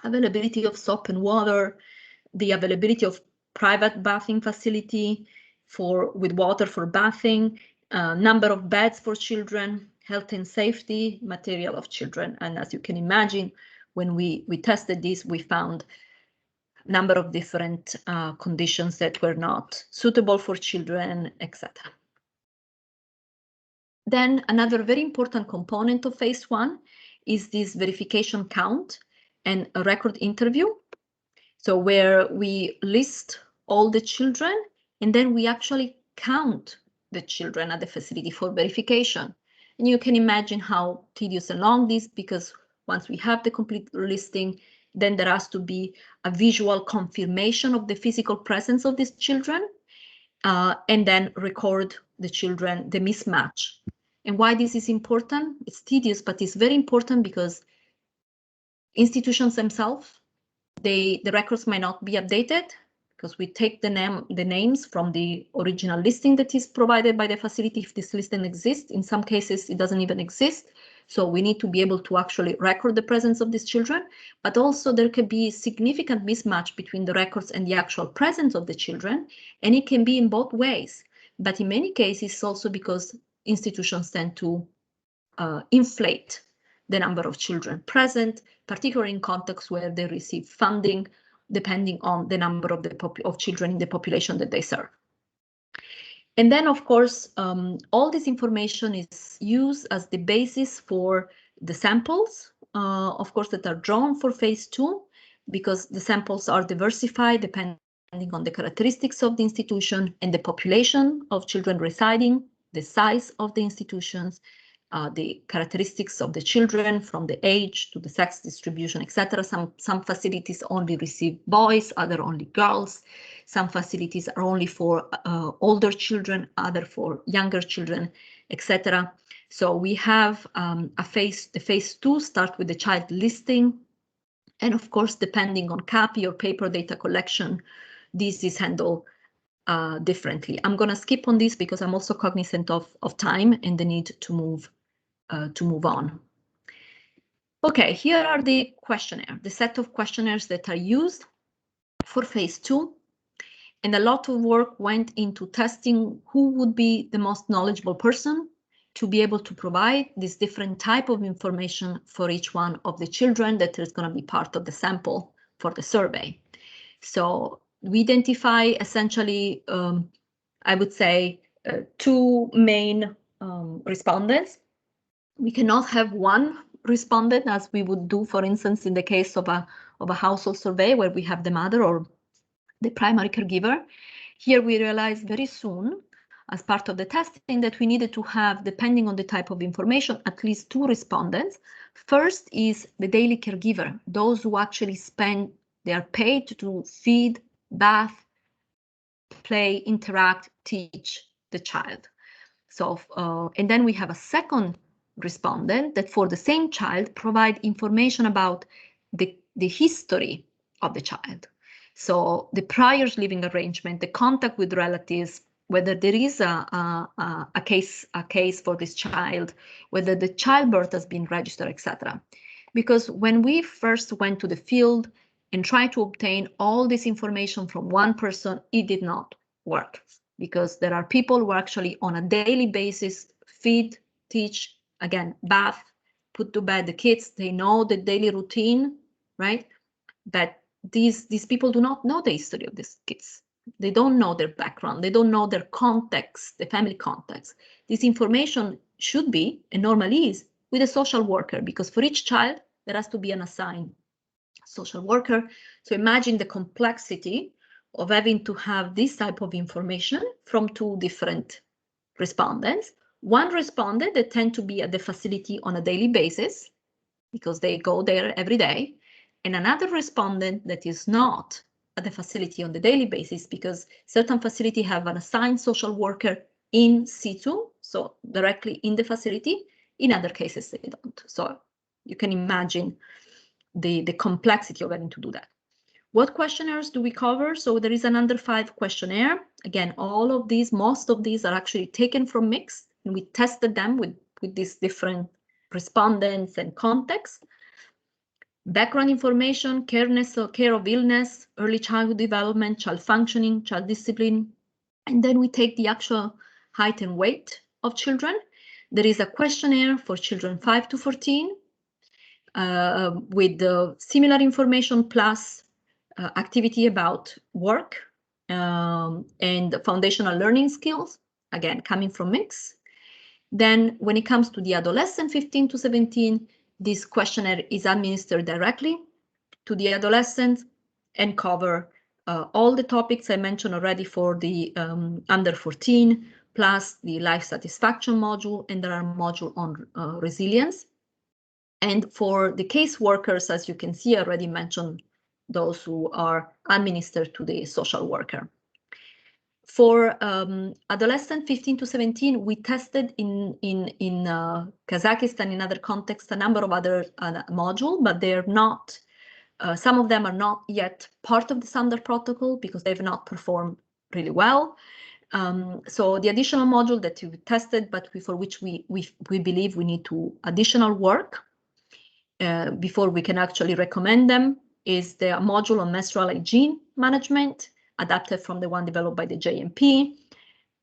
Speaker 3: availability of soap and water, the availability of private bathing facility with water for bathing, number of beds for children, health and safety, material of children. And as you can imagine, when we tested this, we found a number of different conditions that were not suitable for children, etc. Then another very important component of phase 1 is this verification count and a record interview. So where we list all the children and then we actually count the children at the facility for verification. And you can imagine how tedious and long this, because once we have the complete listing, then there has to be a visual confirmation of the physical presence of these children, and then record the children, the mismatch. And why this is important? It's tedious, but it's very important because institutions themselves, the records might not be updated because we take the names from the original listing that is provided by the facility if this listing exists. In some cases, it doesn't even exist. So we need to be able to actually record the presence of these children, but also there can be significant mismatch between the records and the actual presence of the children, and it can be in both ways. But in many cases, it's also because institutions tend to inflate the number of children present, particularly in contexts where they receive funding, depending on the number of children in the population that they serve. And then, of course, all this information is used as the basis for the samples, of course, that are drawn for phase 2, because the samples are diversified depending on the characteristics of the institution and the population of children residing, the size of the institutions, the characteristics of the children from the age to the sex distribution, etc. Some facilities only receive boys, other only girls. Some facilities are only for older children, other for younger children, etc. So we have the phase 2 start with the child listing. And of course, depending on CAPI or paper data collection, this is handled differently. I'm going to skip on this because I'm also cognizant of time and the need to move on. Okay, here are the questionnaire, the set of questionnaires that are used for phase 2. And a lot of work went into testing who would be the most knowledgeable person to be able to provide this different type of information for each one of the children that is going to be part of the sample for the survey. So we identify essentially, I would say, 2 main respondents. We cannot have one respondent as we would do, for instance, in the case of a household survey where we have the mother or the primary caregiver. Here we realized very soon, as part of the testing, that we needed to have, depending on the type of information, at least 2 respondents. First is the daily caregiver, those who actually they are paid to feed, bath, play, interact, teach the child. So, and then we have a second respondent that for the same child provide information about the history of the child. So the prior living arrangement, the contact with relatives, whether there is a case for this child, whether the childbirth has been registered, etc. Because when we first went to the field and tried to obtain all this information from one person, it did not work, because there are people who actually on a daily basis feed, teach, again, bath, put to bed the kids. They know the daily routine, right? But these people do not know the history of these kids. They don't know their background. They don't know their context, the family context. This information should be, and normally is, with a social worker, because for each child, there has to be an assigned social worker. So imagine the complexity of having to have this type of information from 2 different respondents. One respondent that tend to be at the facility on a daily basis because they go there every day, and another respondent that is not at the facility on the daily basis because certain facilities have an assigned social worker in situ, so directly in the facility. In other cases, they don't. So you can imagine the complexity of having to do that. What questionnaires do we cover? So there is an under 5 questionnaire. Again, all of these, most of these are actually taken from mixed, and we tested them with these different respondents and contexts. Background information, care of illness, early childhood development, child functioning, child discipline. And then we take the actual height and weight of children. There is a questionnaire for children 5 to 14 with similar information plus activity about work and foundational learning skills, again, coming from mix. Then when it comes to the adolescent 15 to 17, this questionnaire is administered directly to the adolescents and cover all the topics I mentioned already for the under 14, plus the life satisfaction module, and there are modules on resilience. And for the caseworkers, as you can see, I already mentioned those who are administered to the social worker. For adolescent 15 to 17, we tested in Kazakhstan, in other contexts, a number of other modules, but they're not, some of them are not yet part of the standard protocol because they've not performed really well. So the additional module that we tested, but for which we believe we need to additional work before we can actually recommend them, is the module on menstrual hygiene management, adapted from the one developed by the JMP.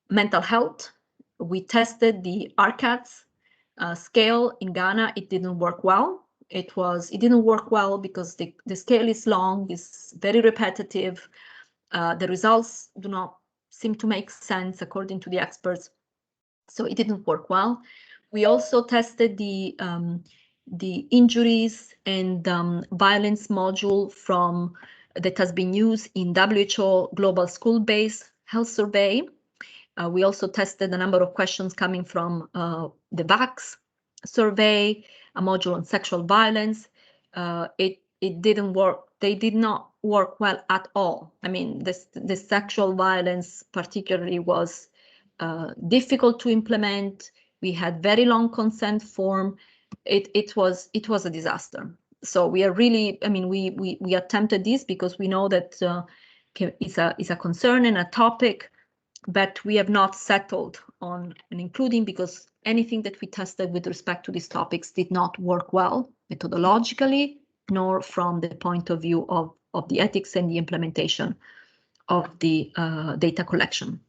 Speaker 3: Mental health, we tested the ARCATS scale in Ghana. It didn't work well. It didn't work well because the scale is long, it's very repetitive. The results do not seem to make sense according to the experts. So it didn't work well. We also tested the injuries and violence module that has been used in WHO Global School-Based Health Survey. We also tested a number of questions coming from the VAX survey, a module on sexual violence. It didn't work. They did not work well at all. I mean, the sexual violence particularly was difficult to implement. We had very long consent form. It was a disaster. So we are really, I mean, we attempted this because we know that it's a concern and a topic, but we have not settled on an including, because anything that we tested with respect to these topics did not work well methodologically, nor from the point of view of the ethics and the implementation of the data collection.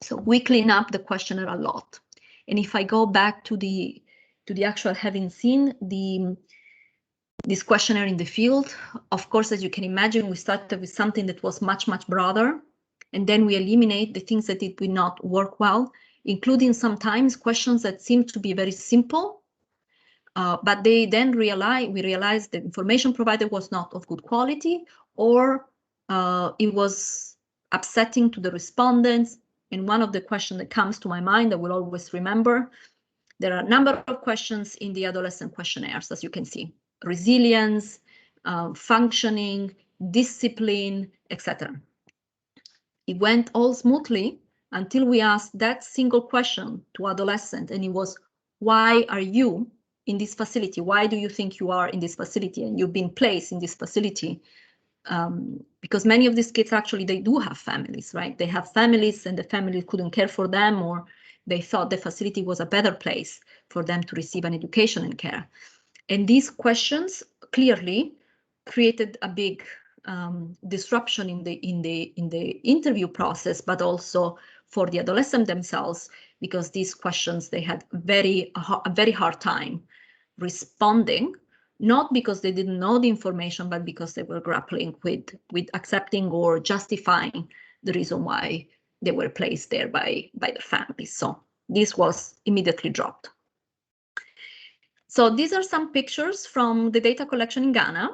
Speaker 3: So we clean up the questionnaire a lot. And if I go back to the actual having seen this questionnaire in the field, of course, as you can imagine, we started with something that was much, much broader. And then we eliminate the things that did not work well, including sometimes questions that seem to be very simple, but we realized the information provided was not of good quality, or it was upsetting to the respondents. And one of the questions that comes to my mind, I will always remember, there are a number of questions in the adolescent questionnaires, as you can see: resilience, functioning, discipline, etc. It went all smoothly until we asked that single question to adolescent, and it was, why are you in this facility? Why do you think you are in this facility and you've been placed in this facility? Because many of these kids, actually, they do have families, right? They have families and the family couldn't care for them, or they thought the facility was a better place for them to receive an education and care. And these questions clearly created a big disruption in the interview process, but also for the adolescents themselves, because these questions, they had a very hard time responding, not because they didn't know the information, but because they were grappling with accepting or justifying the reason why they were placed there by their families. So this was immediately dropped. So these are some pictures from the data collection in Ghana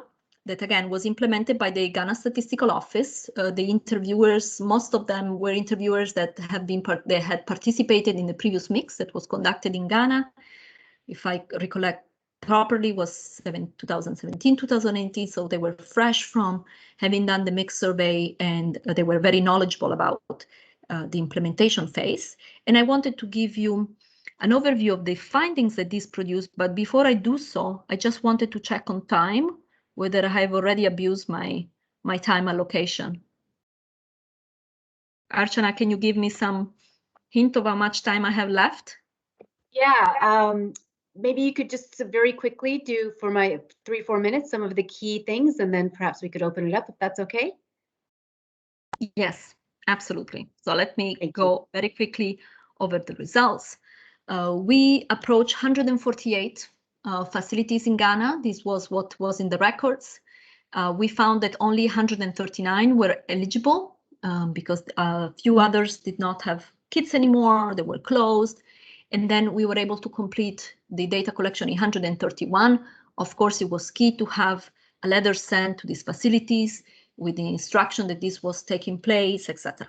Speaker 3: that, again, was implemented by the Ghana Statistical Office. The interviewers, most of them were interviewers that had participated in the previous mix that was conducted in Ghana. If I recollect properly, was 2017, 2018. So they were fresh from having done the mix survey, and they were very knowledgeable about the implementation phase. And I wanted to give you an overview of the findings that this produced. But before I do so, I just wanted to check on time, whether I have already abused my time allocation. Archana, can you give me some hint of how much time I have left?
Speaker 1: Yeah, maybe you could just very quickly do, for my 3-4 minutes, some of the key things, and then perhaps we could open it up, if that's okay.
Speaker 3: Yes, absolutely. So let me go very quickly over the results. We approached 148 facilities in Ghana. This was what was in the records. We found that only 139 were eligible because a few others did not have kids anymore, they were closed. And then we were able to complete the data collection in 131. Of course, it was key to have a letter sent to these facilities with the instruction that this was taking place, etc.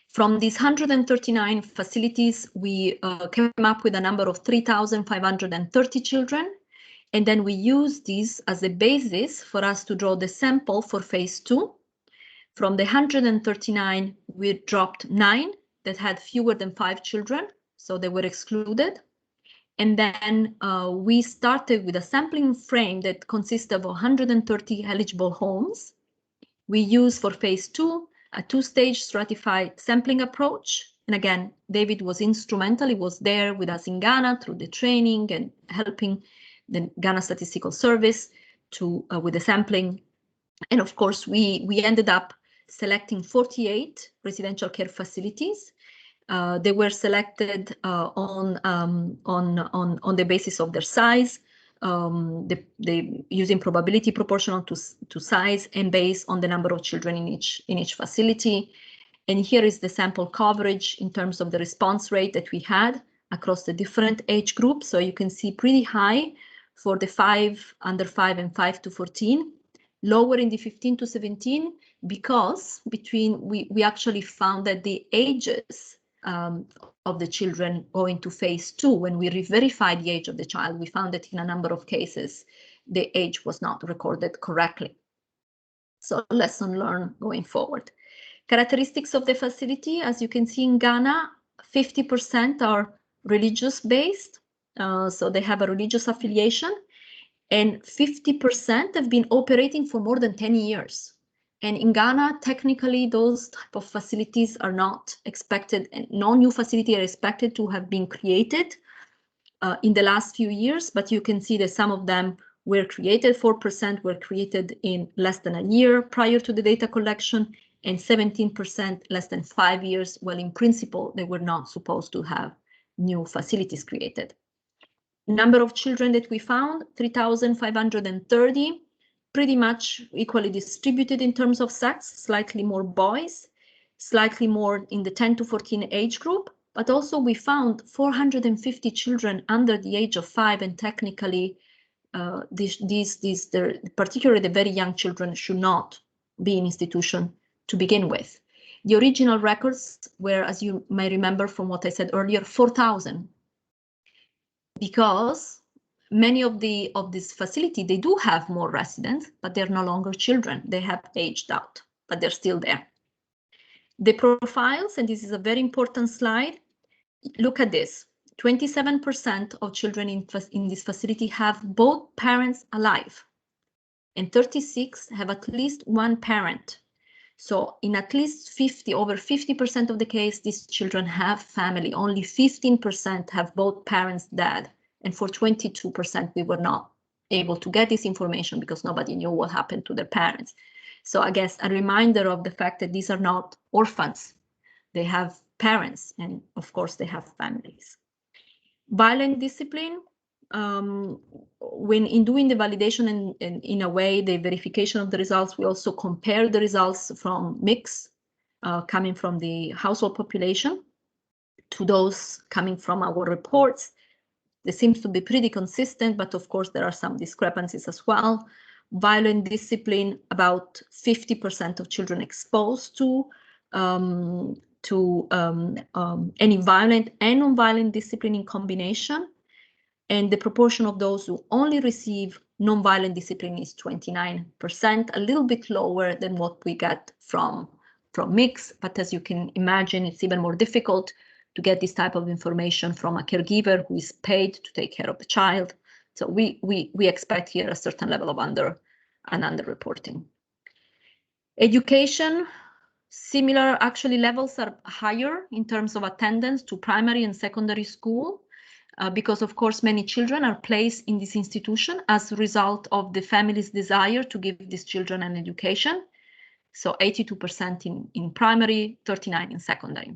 Speaker 3: From these 139 facilities, we came up with a number of 3,530 children. And then we used this as a basis for us to draw the sample for phase 2. From the 139, we dropped 9 that had fewer than 5 children, so they were excluded. And then we started with a sampling frame that consists of 130 eligible homes. We used for phase 2 a 2-stage stratified sampling approach. And again, David was instrumental. He was there with us in Ghana through the training and helping the Ghana Statistical Service to with the sampling. And of course, we ended up selecting 48 residential care facilities. They were selected on the basis of their size, using probability proportional to size and based on the number of children in each facility. And here is the sample coverage in terms of the response rate that we had across the different age groups. So you can see pretty high for the 5 under 5 and 5 to 14, lower in the 15 to 17, because we actually found that the ages of the children going to phase 2, when we re-verified the age of the child, we found that in a number of cases, the age was not recorded correctly. So lesson learned going forward. Characteristics of the facility, as you can see in Ghana, 50% are religious based. So they have a religious affiliation, and 50% have been operating for more than 10 years. And in Ghana, technically, those type of facilities are not expected, and no new facility are expected to have been created in the last few years, but you can see that some of them were created, 4% were created in less than a year prior to the data collection, and 17% less than 5 years. Well, in principle, they were not supposed to have new facilities created. Number of children that we found, 3,530, pretty much equally distributed in terms of sex, slightly more boys, slightly more in the 10 to 14 age group, but also we found 450 children under the age of 5, and technically particularly the very young children should not be in institution to begin with. The original records were, as you may remember from what I said earlier, 4,000. Because many of this facility, they do have more residents, but they're no longer children. They have aged out, but they're still there. The profiles, and this is a very important slide, look at this. 27% of children in this facility have both parents alive, and 36 have at least one parent. So in at least over 50% of the case, these children have family. Only 15% have both parents dead. And for 22%, we were not able to get this information because nobody knew what happened to their parents. So I guess a reminder of the fact that these are not orphans. They have parents, and of course they have families. Violent discipline. When in doing the validation and in a way the verification of the results, we also compare the results from mix coming from the household population to those coming from our reports. They seems to be pretty consistent, but of course there are some discrepancies as well. Violent discipline, about 50% of children exposed to any violent and non-violent discipline in combination. And the proportion of those who only receive non-violent discipline is 29%, a little bit lower than what we get from mix. But as you can imagine, it's even more difficult to get this type of information from a caregiver who is paid to take care of the child. So we expect here a certain level of underreporting. Education, similar, actually levels are higher in terms of attendance to primary and secondary school. Because of course many children are placed in this institution as a result of the family's desire to give these children an education. So 82% in primary, 39% in secondary.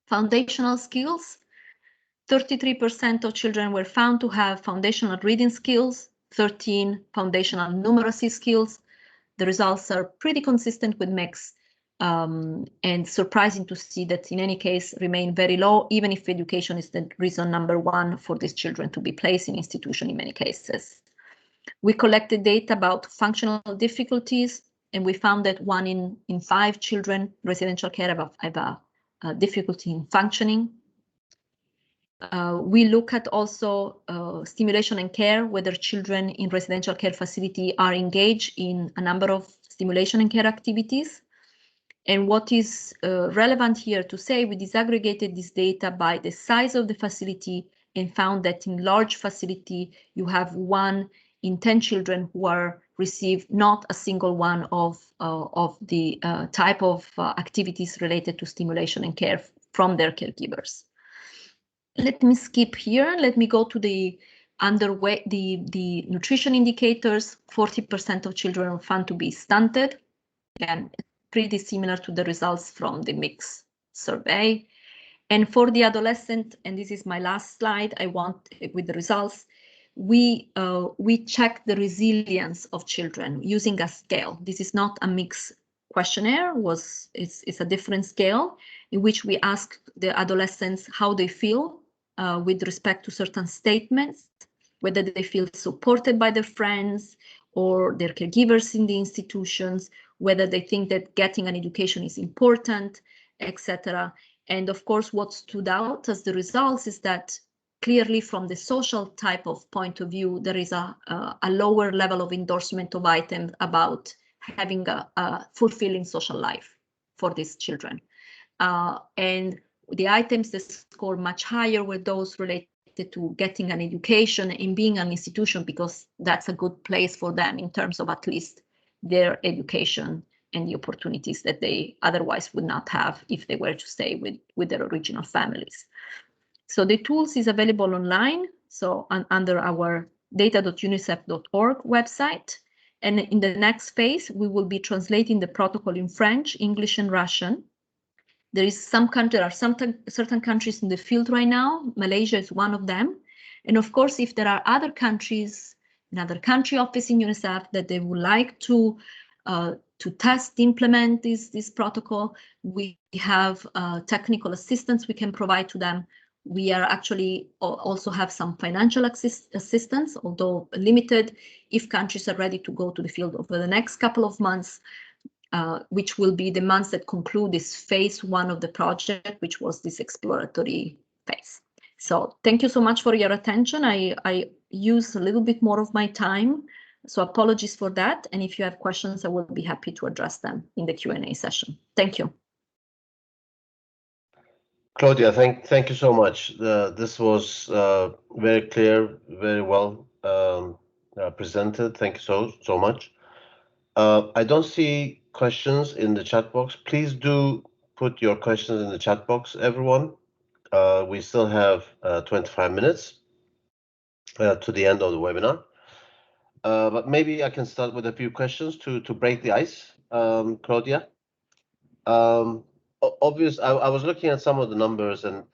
Speaker 3: Foundational skills, 33% of children were found to have foundational reading skills, 13% foundational numeracy skills. The results are pretty consistent with mix. and surprising to see that in any case remain very low, even if education is the reason number one for these children to be placed in institution in many cases. We collected data about functional difficulties, and we found that 1 in 5 children residential care have a difficulty in functioning. We look at also stimulation and care, whether children in residential care facility are engaged in a number of stimulation and care activities. And what is relevant here to say, we disaggregated this data by the size of the facility and found that in large facility, you have 1 in 10 children who are receive not a single one of the type of activities related to stimulation and care from their caregivers. Let me skip here. Let me go to the underweight, the nutrition indicators. 40% of children are found to be stunted, and pretty similar to the results from the mixed survey. And for the adolescent, and this is my last slide, I want with the results, we check the resilience of children using a scale. This is not a mixed questionnaire, it's a different scale in which we ask the adolescents how they feel with respect to certain statements, whether they feel supported by their friends or their caregivers in the institutions, whether they think that getting an education is important, etc. And of course, what stood out as the results is that clearly from the social type of point of view, there is a lower level of endorsement of items about having a fulfilling social life for these children. And the items that score much higher were those related to getting an education and being an institution, because that's a good place for them in terms of at least their education and the opportunities that they otherwise would not have if they were to stay with their original families. So the tools is available online, so under our data.unicef.org website. And in the next phase, we will be translating the protocol in French, English, and Russian. There are certain countries in the field right now. Malaysia is one of them. And of course, if there are other countries, another country office in UNICEF that they would like to test, implement this protocol, we have technical assistance we can provide to them. We are actually also have some financial assistance, although limited, if countries are ready to go to the field over the next couple of months, which will be the months that conclude this phase 1 of the project, which was this exploratory phase. So thank you so much for your attention. I use a little bit more of my time, so apologies for that. And if you have questions, I will be happy to address them in the Q&A session. Thank you.
Speaker 2: Claudia, thank you so much. This was very clear, very well presented. Thank you so much. I don't see questions in the chat box. Please do put your questions in the chat box, everyone. We still have 25 minutes to the end of the webinar. But maybe I can start with a few questions to break the ice, Claudia. I was looking at some of the numbers, and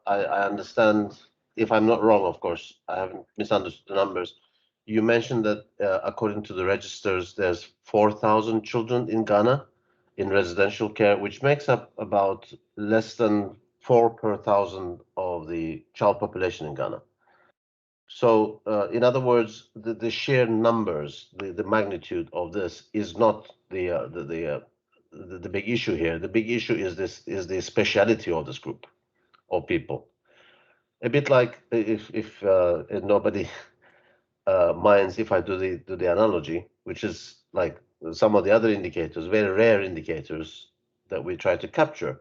Speaker 2: I understand, if I'm not wrong, of course, I haven't misunderstood the numbers. You mentioned that according to the registers, there's 4,000 children in Ghana in residential care, which makes up about less than 4 per 1,000 of the child population in Ghana. So, in other words, the sheer numbers, the magnitude of this is not the big issue here. The big issue is the speciality of this group of people. A bit like if nobody minds if I do the analogy, which is like some of the other indicators, very rare indicators that we try to capture,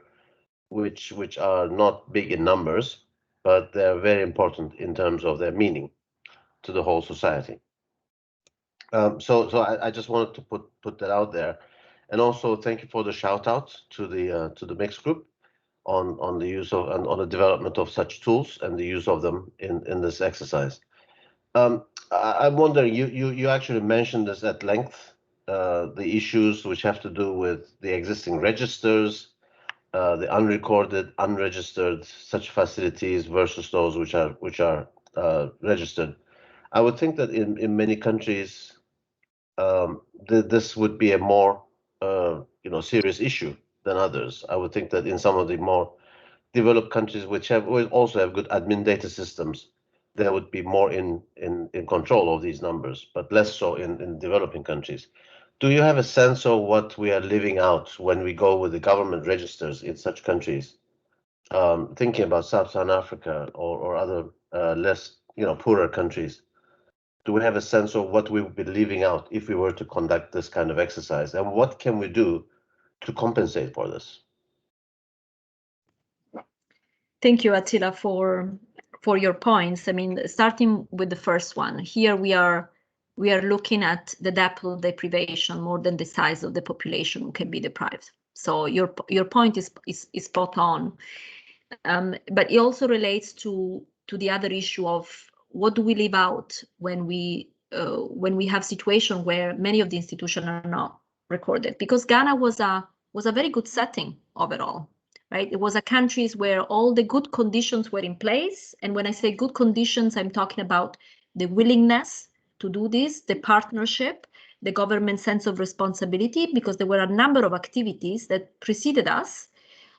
Speaker 2: which are not big in numbers, but they're very important in terms of their meaning to the whole society. So I just wanted to put that out there, and also thank you for the shout out to the mixed group on the use of and on the development of such tools and the use of them in this exercise. I'm wondering, you actually mentioned this at length, the issues which have to do with the existing registers, the unrecorded, unregistered such facilities versus those which are registered. I would think that in many countries, this would be a more serious issue than others. I would think that in some of the more developed countries, which also have good admin data systems, they would be more in control of these numbers, but less so in developing countries. Do you have a sense of what we are living out when we go with the government registers in such countries? Thinking about Sub-Saharan Africa or other less, poorer countries, do we have a sense of what we would be leaving out if we were to conduct this kind of exercise, and what can we do to compensate for this?
Speaker 3: Thank you, Attila, for your points. I mean, starting with the first one, here we are looking at the depth of deprivation more than the size of the population who can be deprived. So your point is spot on, but it also relates to the other issue of what do we leave out when we have situation where many of the institutions are not recorded, because Ghana was a very good setting overall. Right? It was a country where all the good conditions were in place. And when I say good conditions, I'm talking about the willingness to do this, the partnership, the government sense of responsibility, because there were a number of activities that preceded us,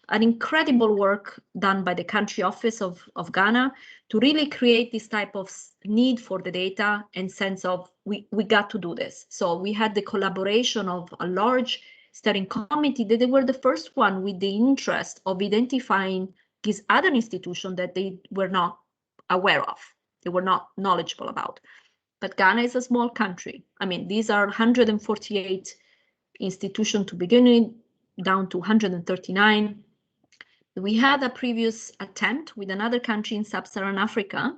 Speaker 3: an incredible work done by the country office of Ghana to really create this type of need for the data and sense of we got to do this. So we had the collaboration of a large steering committee that they were the first one with the interest of identifying these other institutions that they were not aware of, they were not knowledgeable about. But Ghana is a small country. I mean, these are 148 institutions to begin with, down to 139. We had a previous attempt with another country in Sub-Saharan Africa,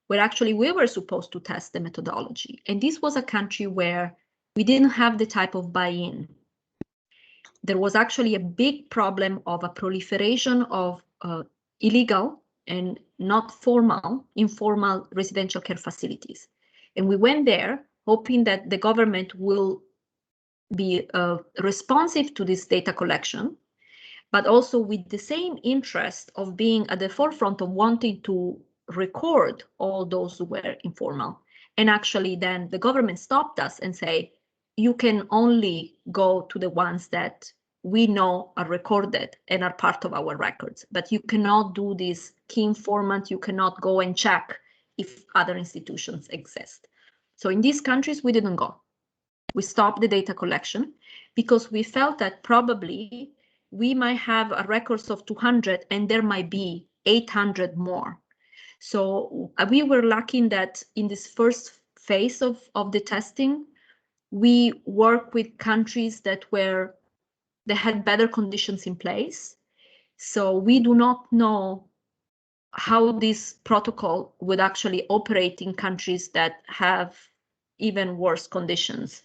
Speaker 3: where actually we were supposed to test the methodology. And this was a country where we didn't have the type of buy-in. There was actually a big problem of a proliferation of illegal and not formal, informal residential care facilities. And we went there hoping that the government will be responsive to this data collection, but also with the same interest of being at the forefront of wanting to record all those who were informal. And actually then the government stopped us and say, you can only go to the ones that we know are recorded and are part of our records, but you cannot do this key informant, you cannot go and check if other institutions exist. So in these countries, we didn't go. We stopped the data collection because we felt that probably we might have a records of 200 and there might be 800 more. So we were lucky that in this first phase of the testing, we work with countries that had better conditions in place. So we do not know how this protocol would actually operate in countries that have even worse conditions.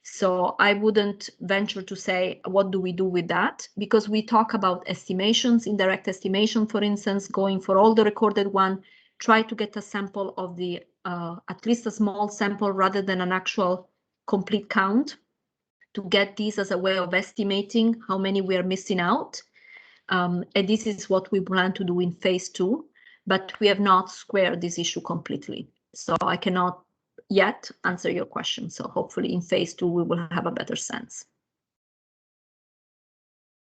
Speaker 3: So I wouldn't venture to say, what do we do with that? Because we talk about estimations, indirect estimation, for instance, going for all the recorded one, try to get a sample of the, at least a small sample rather than an actual complete count, to get these as a way of estimating how many we are missing out. And this is what we plan to do in phase 2, but we have not squared this issue completely. So I cannot yet answer your question. So hopefully in phase 2, we will have a better sense.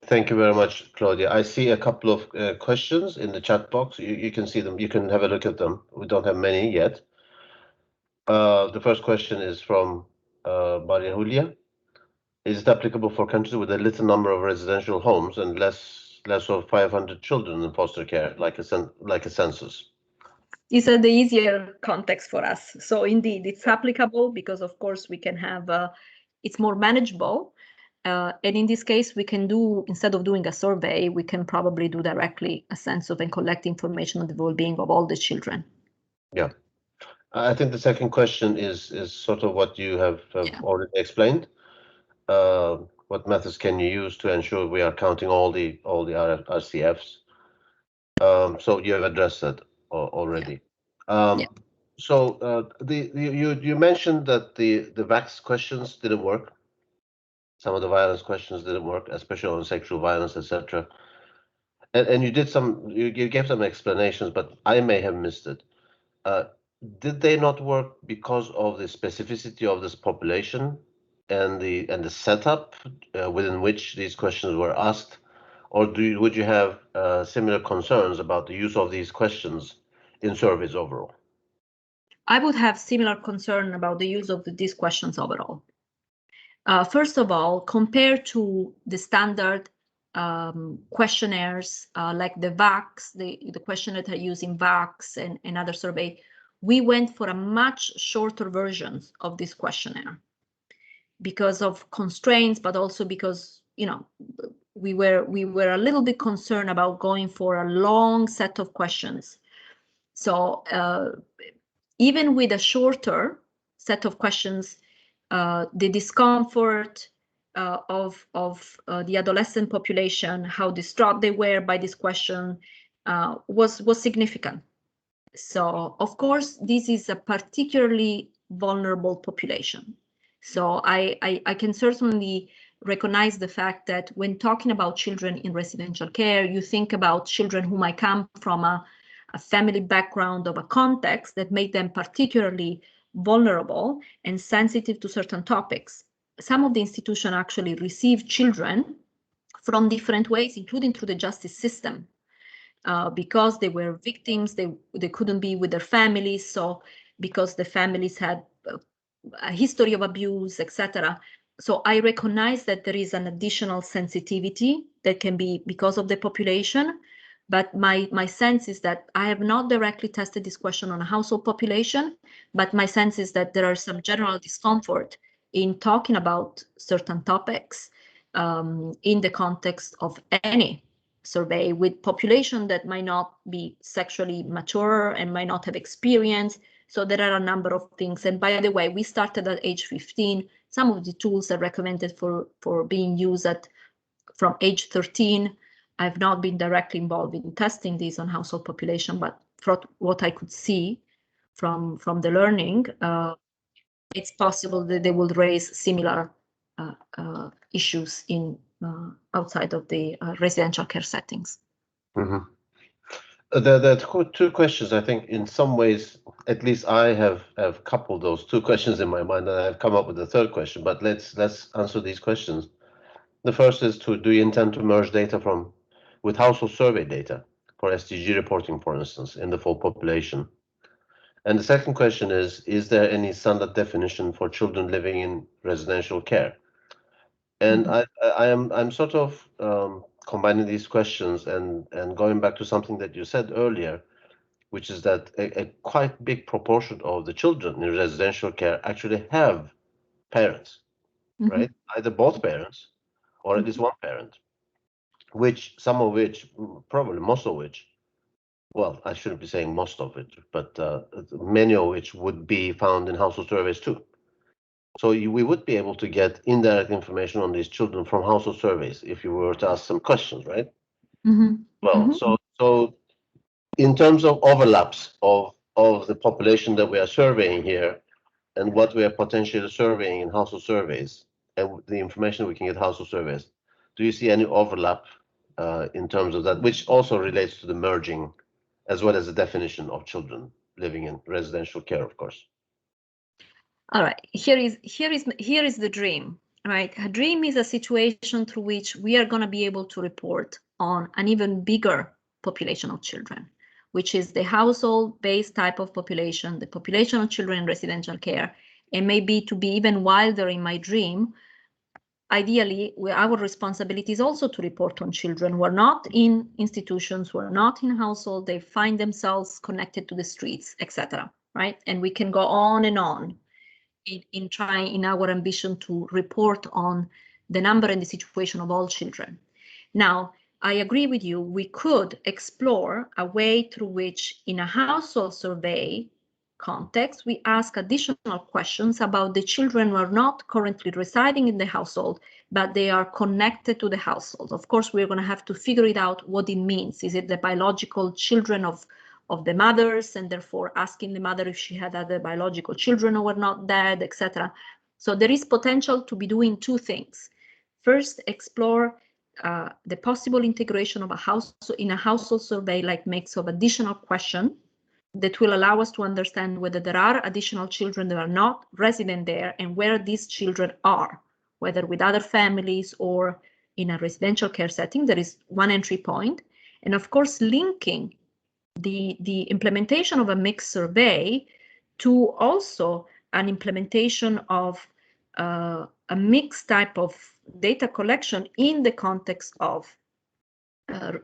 Speaker 2: Thank you very much, Claudia. I see a couple of questions in the chat box. You can see them. You can have a look at them. We don't have many yet. The first question is from Maria Julia. Is it applicable for countries with a little number of residential homes and less of 500 children in foster care, like a census?
Speaker 3: These are the easier context for us. So indeed, it's applicable because, of course, we can have, it's more manageable. And in this case, we can do, instead of doing a survey, we can probably do directly a census and collect information on the well-being of all the children.
Speaker 2: Yeah. I think the second question is sort of what you have already explained. What methods can you use to ensure we are counting all the RCFs? So you have addressed that already. So you mentioned that the VAX questions didn't work. Some of the violence questions didn't work, especially on sexual violence, etc. And you gave some explanations, but I may have missed it. Did they not work because of the specificity of this population? and the setup within which these questions were asked, or would you have similar concerns about the use of these questions in surveys overall?
Speaker 3: I would have similar concern about the use of these questions overall. First of all, compared to the standard questionnaires like the VAX, the questionnaire that are used in VAX and other survey, we went for a much shorter version of this questionnaire because of constraints, but also because, you know, we were a little bit concerned about going for a long set of questions. So even with a shorter set of questions, the discomfort of the adolescent population, how distraught they were by this question, was significant. So, of course, this is a particularly vulnerable population. So I can certainly recognize the fact that when talking about children in residential care, you think about children who might come from a family background of a context that made them particularly vulnerable and sensitive to certain topics. Some of the institutions actually receive children from different ways, including through the justice system. Because they were victims, they couldn't be with their families. So because the families had a history of abuse, etc. So I recognize that there is an additional sensitivity that can be because of the population. But my sense is that I have not directly tested this question on a household population, but my sense is that there are some general discomfort in talking about certain topics in the context of any survey with population that might not be sexually mature and might not have experience. So there are a number of things. And by the way, we started at age 15. Some of the tools are recommended for being used from age 13. I've not been directly involved in testing these on household population, but from what I could see from the learning, it's possible that they will raise similar issues in outside of the residential care settings.
Speaker 2: Mm-hmm. There are two questions. I think in some ways, at least I have coupled those two questions in my mind, and I've come up with a third question. But let's answer these questions. The first is do you intend to merge data with household survey data for SDG reporting, for instance, in the full population? And the second question is there any standard definition for children living in residential care? And I'm sort of combining these questions and going back to something that you said earlier, which is that a quite big proportion of the children in residential care actually have parents, right? Either both parents or at least one parent, some of which, probably most of which, well, I shouldn't be saying most of it, but many of which would be found in household surveys too. So we would be able to get indirect information on these children from household surveys if you were to ask some questions, right? Well, so in terms of overlaps of the population that we are surveying here and what we are potentially surveying in household surveys and the information we can get household surveys, do you see any overlap in terms of that, which also relates to the merging as well as the definition of children living in residential care, of course?
Speaker 3: All right, here is the dream, right? A dream is a situation through which we are going to be able to report on an even bigger population of children, which is the household-based type of population, the population of children in residential care, and maybe to be even wilder in my dream, ideally, our responsibility is also to report on children who are not in institutions, who are not in household, they find themselves connected to the streets, etc. Right? And we can go on and on in our ambition to report on the number and the situation of all children. Now, I agree with you, we could explore a way through which in a household survey context, we ask additional questions about the children who are not currently residing in the household, but they are connected to the household. Of course, we're going to have to figure it out what it means. Is it the biological children of the mothers, and therefore asking the mother if she had other biological children who were not dead, etc. So there is potential to be doing two things. First, explore the possible integration of in a household survey like mix of additional question that will allow us to understand whether there are additional children that are not resident there and where these children are, whether with other families or in a residential care setting. There is one entry point. And of course, linking the implementation of a mixed survey to also an implementation of a mixed type of data collection in the context of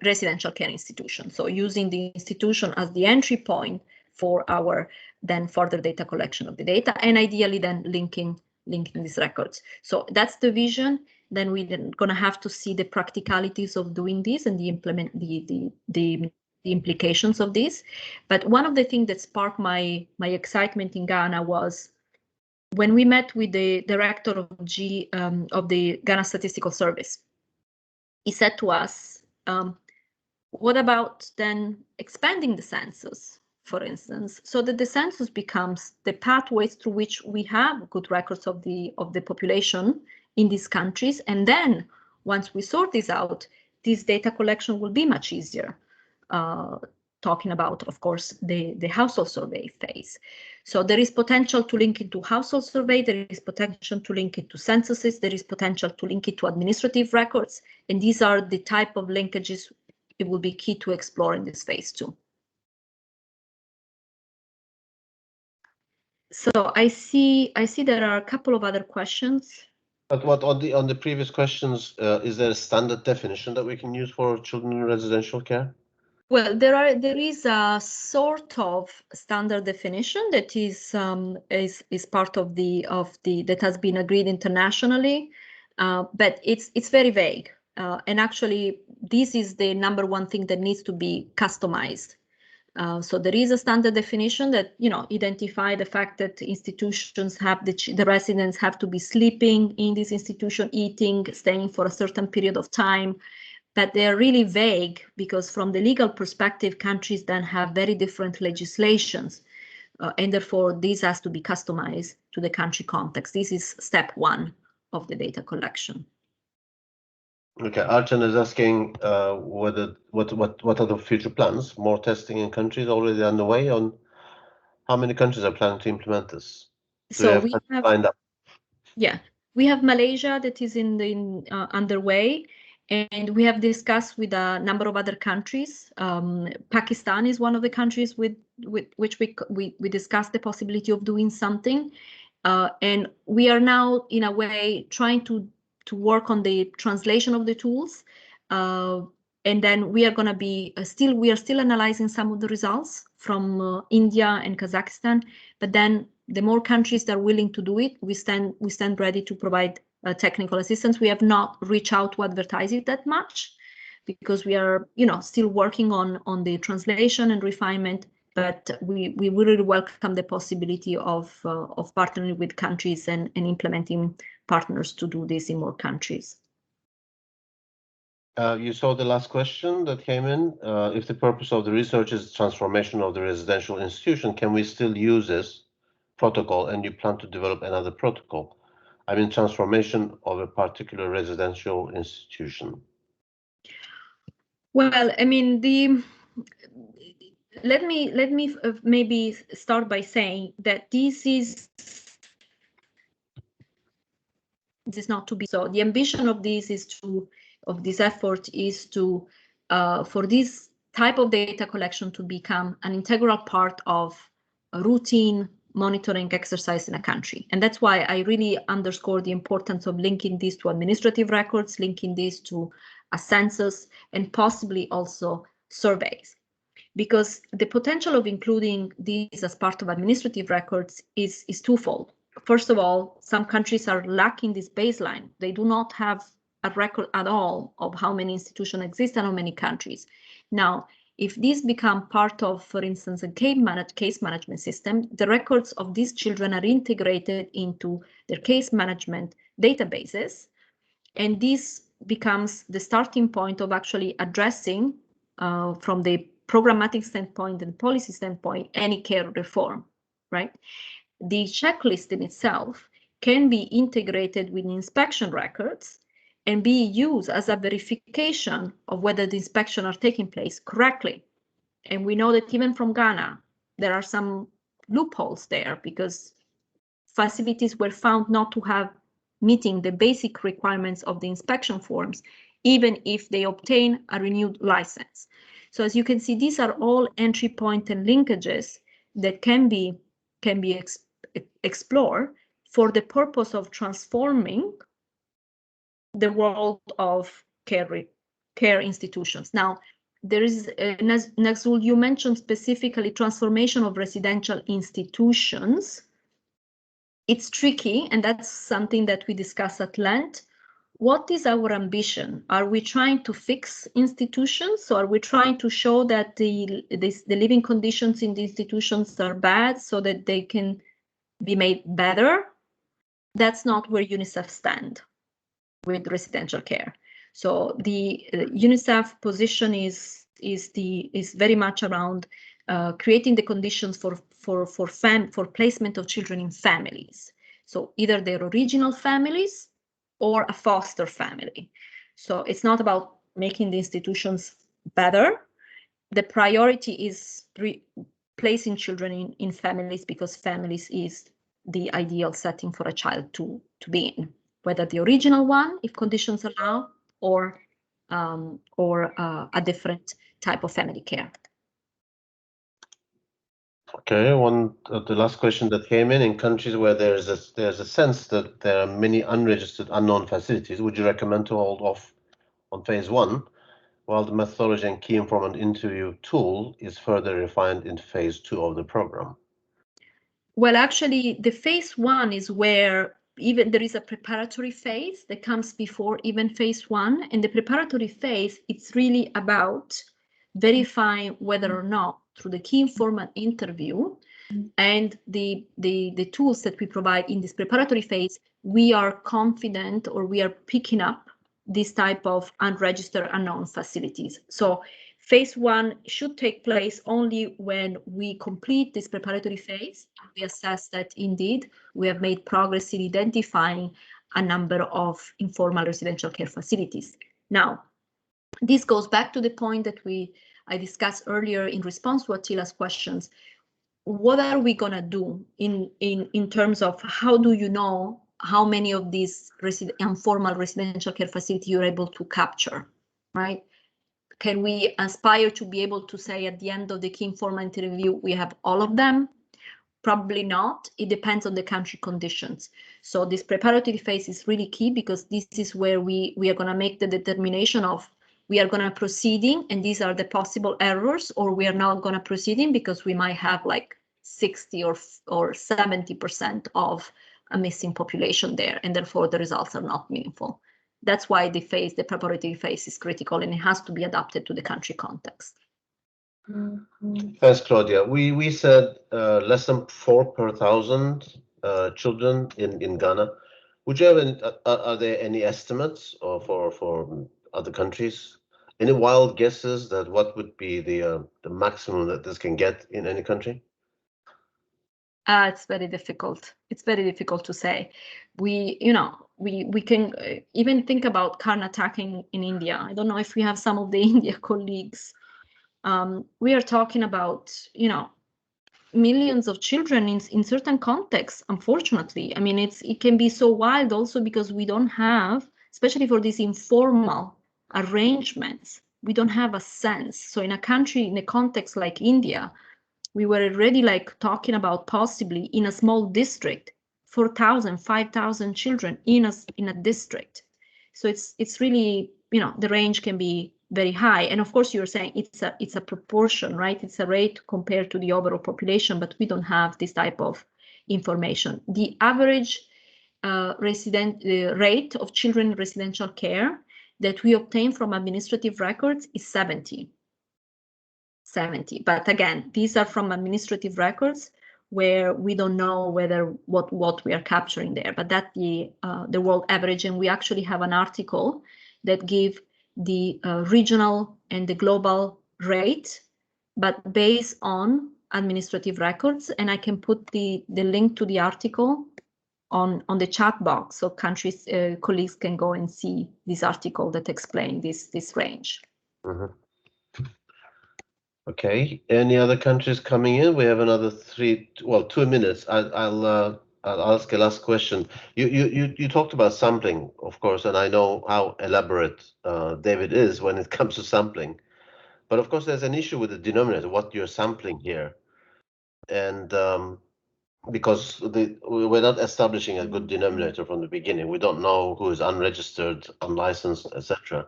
Speaker 3: residential care institution. So using the institution as the entry point for our then further data collection of the data, and ideally then linking these records. So that's the vision. Then we're going to have to see the practicalities of doing this and the implications of this. But one of the things that sparked my excitement in Ghana was when we met with the director of the Ghana Statistical Service. He said to us, what about then expanding the census, for instance, so that the census becomes the pathways through which we have good records of the population in these countries, and then once we sort this out, this data collection will be much easier. Talking about, of course, the household survey phase. So there is potential to link it to household survey, there is potential to link it to censuses, there is potential to link it to administrative records, and these are the type of linkages it will be key to explore in this phase too. So I see there are a couple of other questions.
Speaker 2: But what on the previous questions, is there a standard definition that we can use for children in residential care?
Speaker 3: Well, there is a sort of standard definition that is part of the that has been agreed internationally, but it's very vague. And actually, this is the number one thing that needs to be customized. So there is a standard definition that, you know, identify the fact that institutions have the residents have to be sleeping in this institution, eating, staying for a certain period of time. But they're really vague because from the legal perspective, countries then have very different legislations. And therefore, this has to be customized to the country context. This is step one of the data collection.
Speaker 2: Okay, Archana is asking what are the future plans? More testing in countries already underway. On how many countries are planning to implement this?
Speaker 3: So we have
Speaker 2: lined up.
Speaker 3: Yeah, we have Malaysia that is underway, and we have discussed with a number of other countries. Pakistan is one of the countries with which we discussed the possibility of doing something, and we are now in a way trying to work on the translation of the tools, and then we are going to be still analyzing some of the results from India and Kazakhstan, but then the more countries that are willing to do it, we stand ready to provide technical assistance. We have not reached out to advertise it that much because we are, you know, still working on the translation and refinement. But we really welcome the possibility of partnering with countries and implementing partners to do this in more countries.
Speaker 2: You saw the last question that came in. If the purpose of the research is transformation of the residential institution, can we still use this protocol, and you plan to develop another protocol? I mean, transformation of a particular residential institution.
Speaker 3: Well, I mean, let me maybe start by saying that this is not to be so. The ambition of this effort is to for this type of data collection to become an integral part of a routine monitoring exercise in a country. And that's why I really underscore the importance of linking this to administrative records, linking this to a census, and possibly also surveys. Because the potential of including these as part of administrative records is twofold. First of all, some countries are lacking this baseline. They do not have a record at all of how many institutions exist and how many countries. Now, if these become part of, for instance, a case management system, the records of these children are integrated into their case management databases, and this becomes the starting point of actually addressing from the programmatic standpoint and policy standpoint any care reform, right? The checklist in itself can be integrated with inspection records and be used as a verification of whether the inspections are taking place correctly. And we know that even from Ghana, there are some loopholes there because facilities were found not to have meeting the basic requirements of the inspection forms, even if they obtain a renewed license. So as you can see, these are all entry point and linkages that can be explored for the purpose of transforming the world of care institutions. Now, there is, Nazul, you mentioned specifically transformation of residential institutions. It's tricky, and that's something that we discuss at length. What is our ambition? Are we trying to fix institutions? Or are we trying to show that the living conditions in the institutions are bad so that they can be made better? That's not where UNICEF stands with residential care. So the UNICEF position is very much around creating the conditions for placement of children in families. So either their original families or a foster family. So it's not about making the institutions better. The priority is placing children in families because families is the ideal setting for a child to be in, whether the original one, if conditions allow, or a different type of family care.
Speaker 2: Okay, the last question that came in countries where there's a sense that there are many unregistered unknown facilities, would you recommend to hold off on phase 1 while the methodology and key informant interview tool is further refined in phase 2 of the program?
Speaker 3: Well, actually, the phase 1 is where even there is a preparatory phase that comes before even phase 1. And the preparatory phase, it's really about verifying whether or not through the key informant interview and the tools that we provide in this preparatory phase, we are confident or we are picking up this type of unregistered unknown facilities. So phase 1 should take place only when we complete this preparatory phase. We assess that indeed we have made progress in identifying a number of informal residential care facilities. Now, this goes back to the point that I discussed earlier in response to Attila's questions. What are we gonna do in terms of how do you know how many of these informal residential care facilities you're able to capture, right? Can we aspire to be able to say at the end of the key informant interview, we have all of them? Probably not. It depends on the country conditions. So this preparatory phase is really key because this is where we are going to make the determination of we are going to proceeding and these are the possible errors, or we are not going to proceeding because we might have like 60 or 70% of a missing population there, and therefore the results are not meaningful. That's why the preparatory phase is critical, and it has to be adapted to the country context.
Speaker 2: Thanks, Claudia. We said less than 4 per 1,000 children in Ghana. Would you have are there any estimates for other countries? Any wild guesses that what would be the maximum that this can get in any country?
Speaker 3: It's very difficult. It's very difficult to say. We can even think about Karnataka in India. I don't know if we have some of the India colleagues. We are talking about, millions of children in certain contexts, unfortunately. I mean, it can be so wild also because we don't have, especially for these informal arrangements, we don't have a sense. So in a country, in a context like India, we were already like talking about possibly in a small district, 4,000, 5,000 children in a district. So it's really, the range can be very high. And of course, you're saying it's a proportion, right? It's a rate compared to the overall population, but we don't have this type of information. The average rate of children in residential care that we obtain from administrative records is 70. But again, these are from administrative records where we don't know whether what we are capturing there, but that's the world average. And we actually have an article that give the regional and the global rate, but based on administrative records. And I can put the link to the article on the chat box, so countries colleagues can go and see this article that explain this range.
Speaker 2: Mm-hmm. Okay. Any other countries coming in? We have another 2 minutes. I'll ask a last question. You talked about sampling, of course, and I know how elaborate David is when it comes to sampling. But of course, there's an issue with the denominator, what you're sampling here, and because we're not establishing a good denominator from the beginning. We don't know who is unregistered, unlicensed, etc.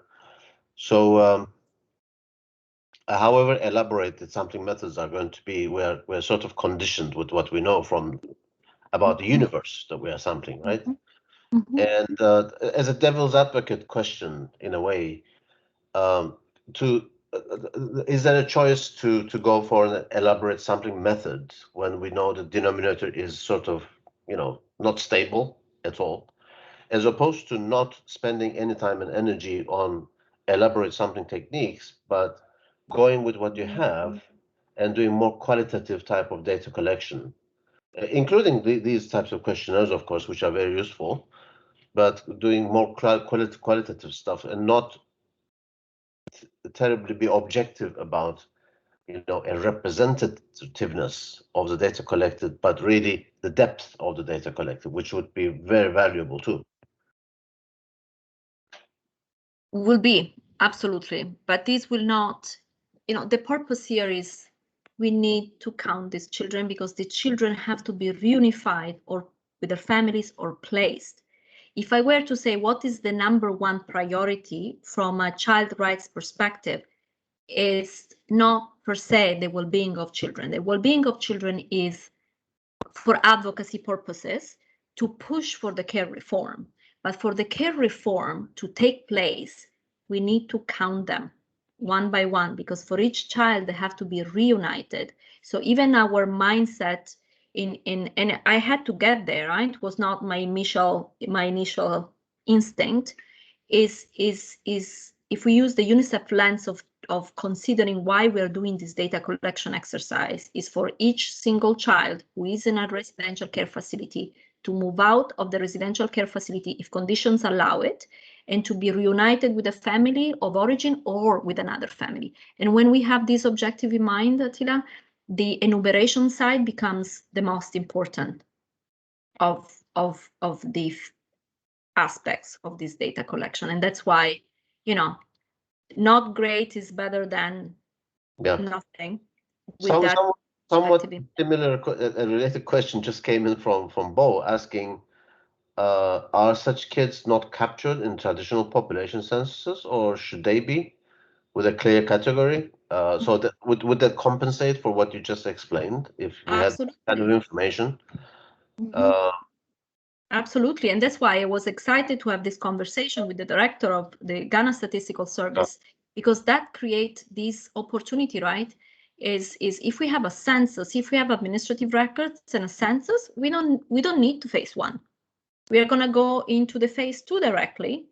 Speaker 2: So, however elaborate the sampling methods are going to be, we're sort of conditioned with what we know from about the universe that we are sampling, right?
Speaker 3: Mm-hmm.
Speaker 2: And as a devil's advocate question, in a way, is there a choice to go for an elaborate sampling method when we know the denominator is sort of, not stable at all, as opposed to not spending any time and energy on elaborate sampling techniques, but going with what you have and doing more qualitative type of data collection, including these types of questionnaires, of course, which are very useful, but doing more qualitative stuff and not terribly be objective about, a representativeness of the data collected, but really the depth of the data collected, which would be very valuable too.
Speaker 3: Will be, absolutely. But this will not, the purpose here is we need to count these children because the children have to be reunified or with their families or placed. If I were to say what is the number one priority from a child rights perspective, is not per se the well-being of children. The well-being of children is for advocacy purposes to push for the care reform. But for the care reform to take place, we need to count them one by one, because for each child, they have to be reunited. So even our mindset and I had to get there, right? It was not my initial instinct, is if we use the UNICEF lens of considering why we're doing this data collection exercise, is for each single child who is in a residential care facility to move out of the residential care facility if conditions allow it, and to be reunited with a family of origin or with another family. And when we have this objective in mind, Attila, the enumeration side becomes the most important of the aspects of this data collection. And that's why, not great is better than nothing. With that,
Speaker 2: somewhat similar, a related question just came in from Bo, asking, are such kids not captured in traditional population censuses, or should they be with a clear category? So that would that compensate for what you just explained if we had that kind of information?
Speaker 3: Absolutely. And that's why I was excited to have this conversation with the director of the Ghana Statistical Service, because that creates this opportunity, right? Is if we have a census, if we have administrative records and a census, we don't need to phase one. We are going to go into the phase two directly,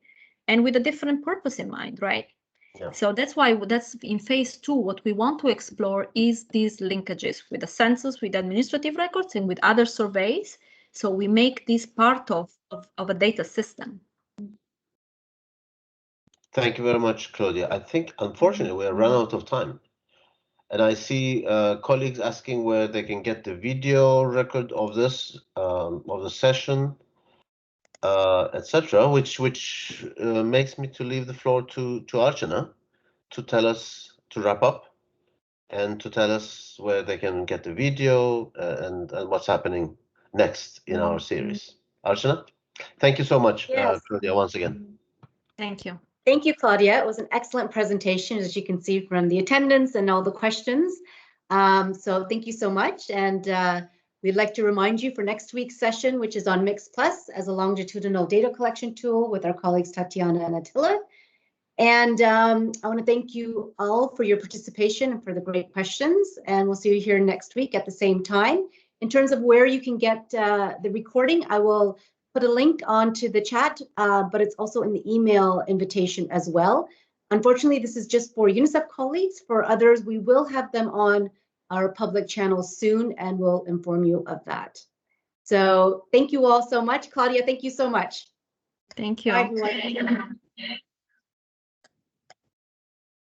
Speaker 3: and with a different purpose in mind, right? Yeah. So that's why that's in phase two. What we want to explore is these linkages with the census, with administrative records, and with other surveys. So we make this part of a data system.
Speaker 2: Thank you very much, Claudia. I think, unfortunately, we are run out of time. And I see colleagues asking where they can get the video record of this, of the session, etc., which makes me to leave the floor to Archana to tell us, to wrap up, and to tell us where they can get the video and what's happening next in our series. Archana, thank you so much, Claudia, once again.
Speaker 3: Thank you.
Speaker 1: Thank you, Claudia. It was an excellent presentation, as you can see from the attendance and all the questions. So thank you so much. And we'd like to remind you for next week's session, which is on Mix Plus as a longitudinal data collection tool with our colleagues Tatiana and Attila. And I want to thank you all for your participation and for the great questions. And we'll see you here next week at the same time. In terms of where you can get the recording, I will put a link onto the chat, but it's also in the email invitation as well. Unfortunately, this is just for UNICEF colleagues. For others, we will have them on our public channel soon, and we'll inform you of that. So thank you all so much. Claudia, thank you so much.
Speaker 3: Thank you.
Speaker 1: Bye, everyone.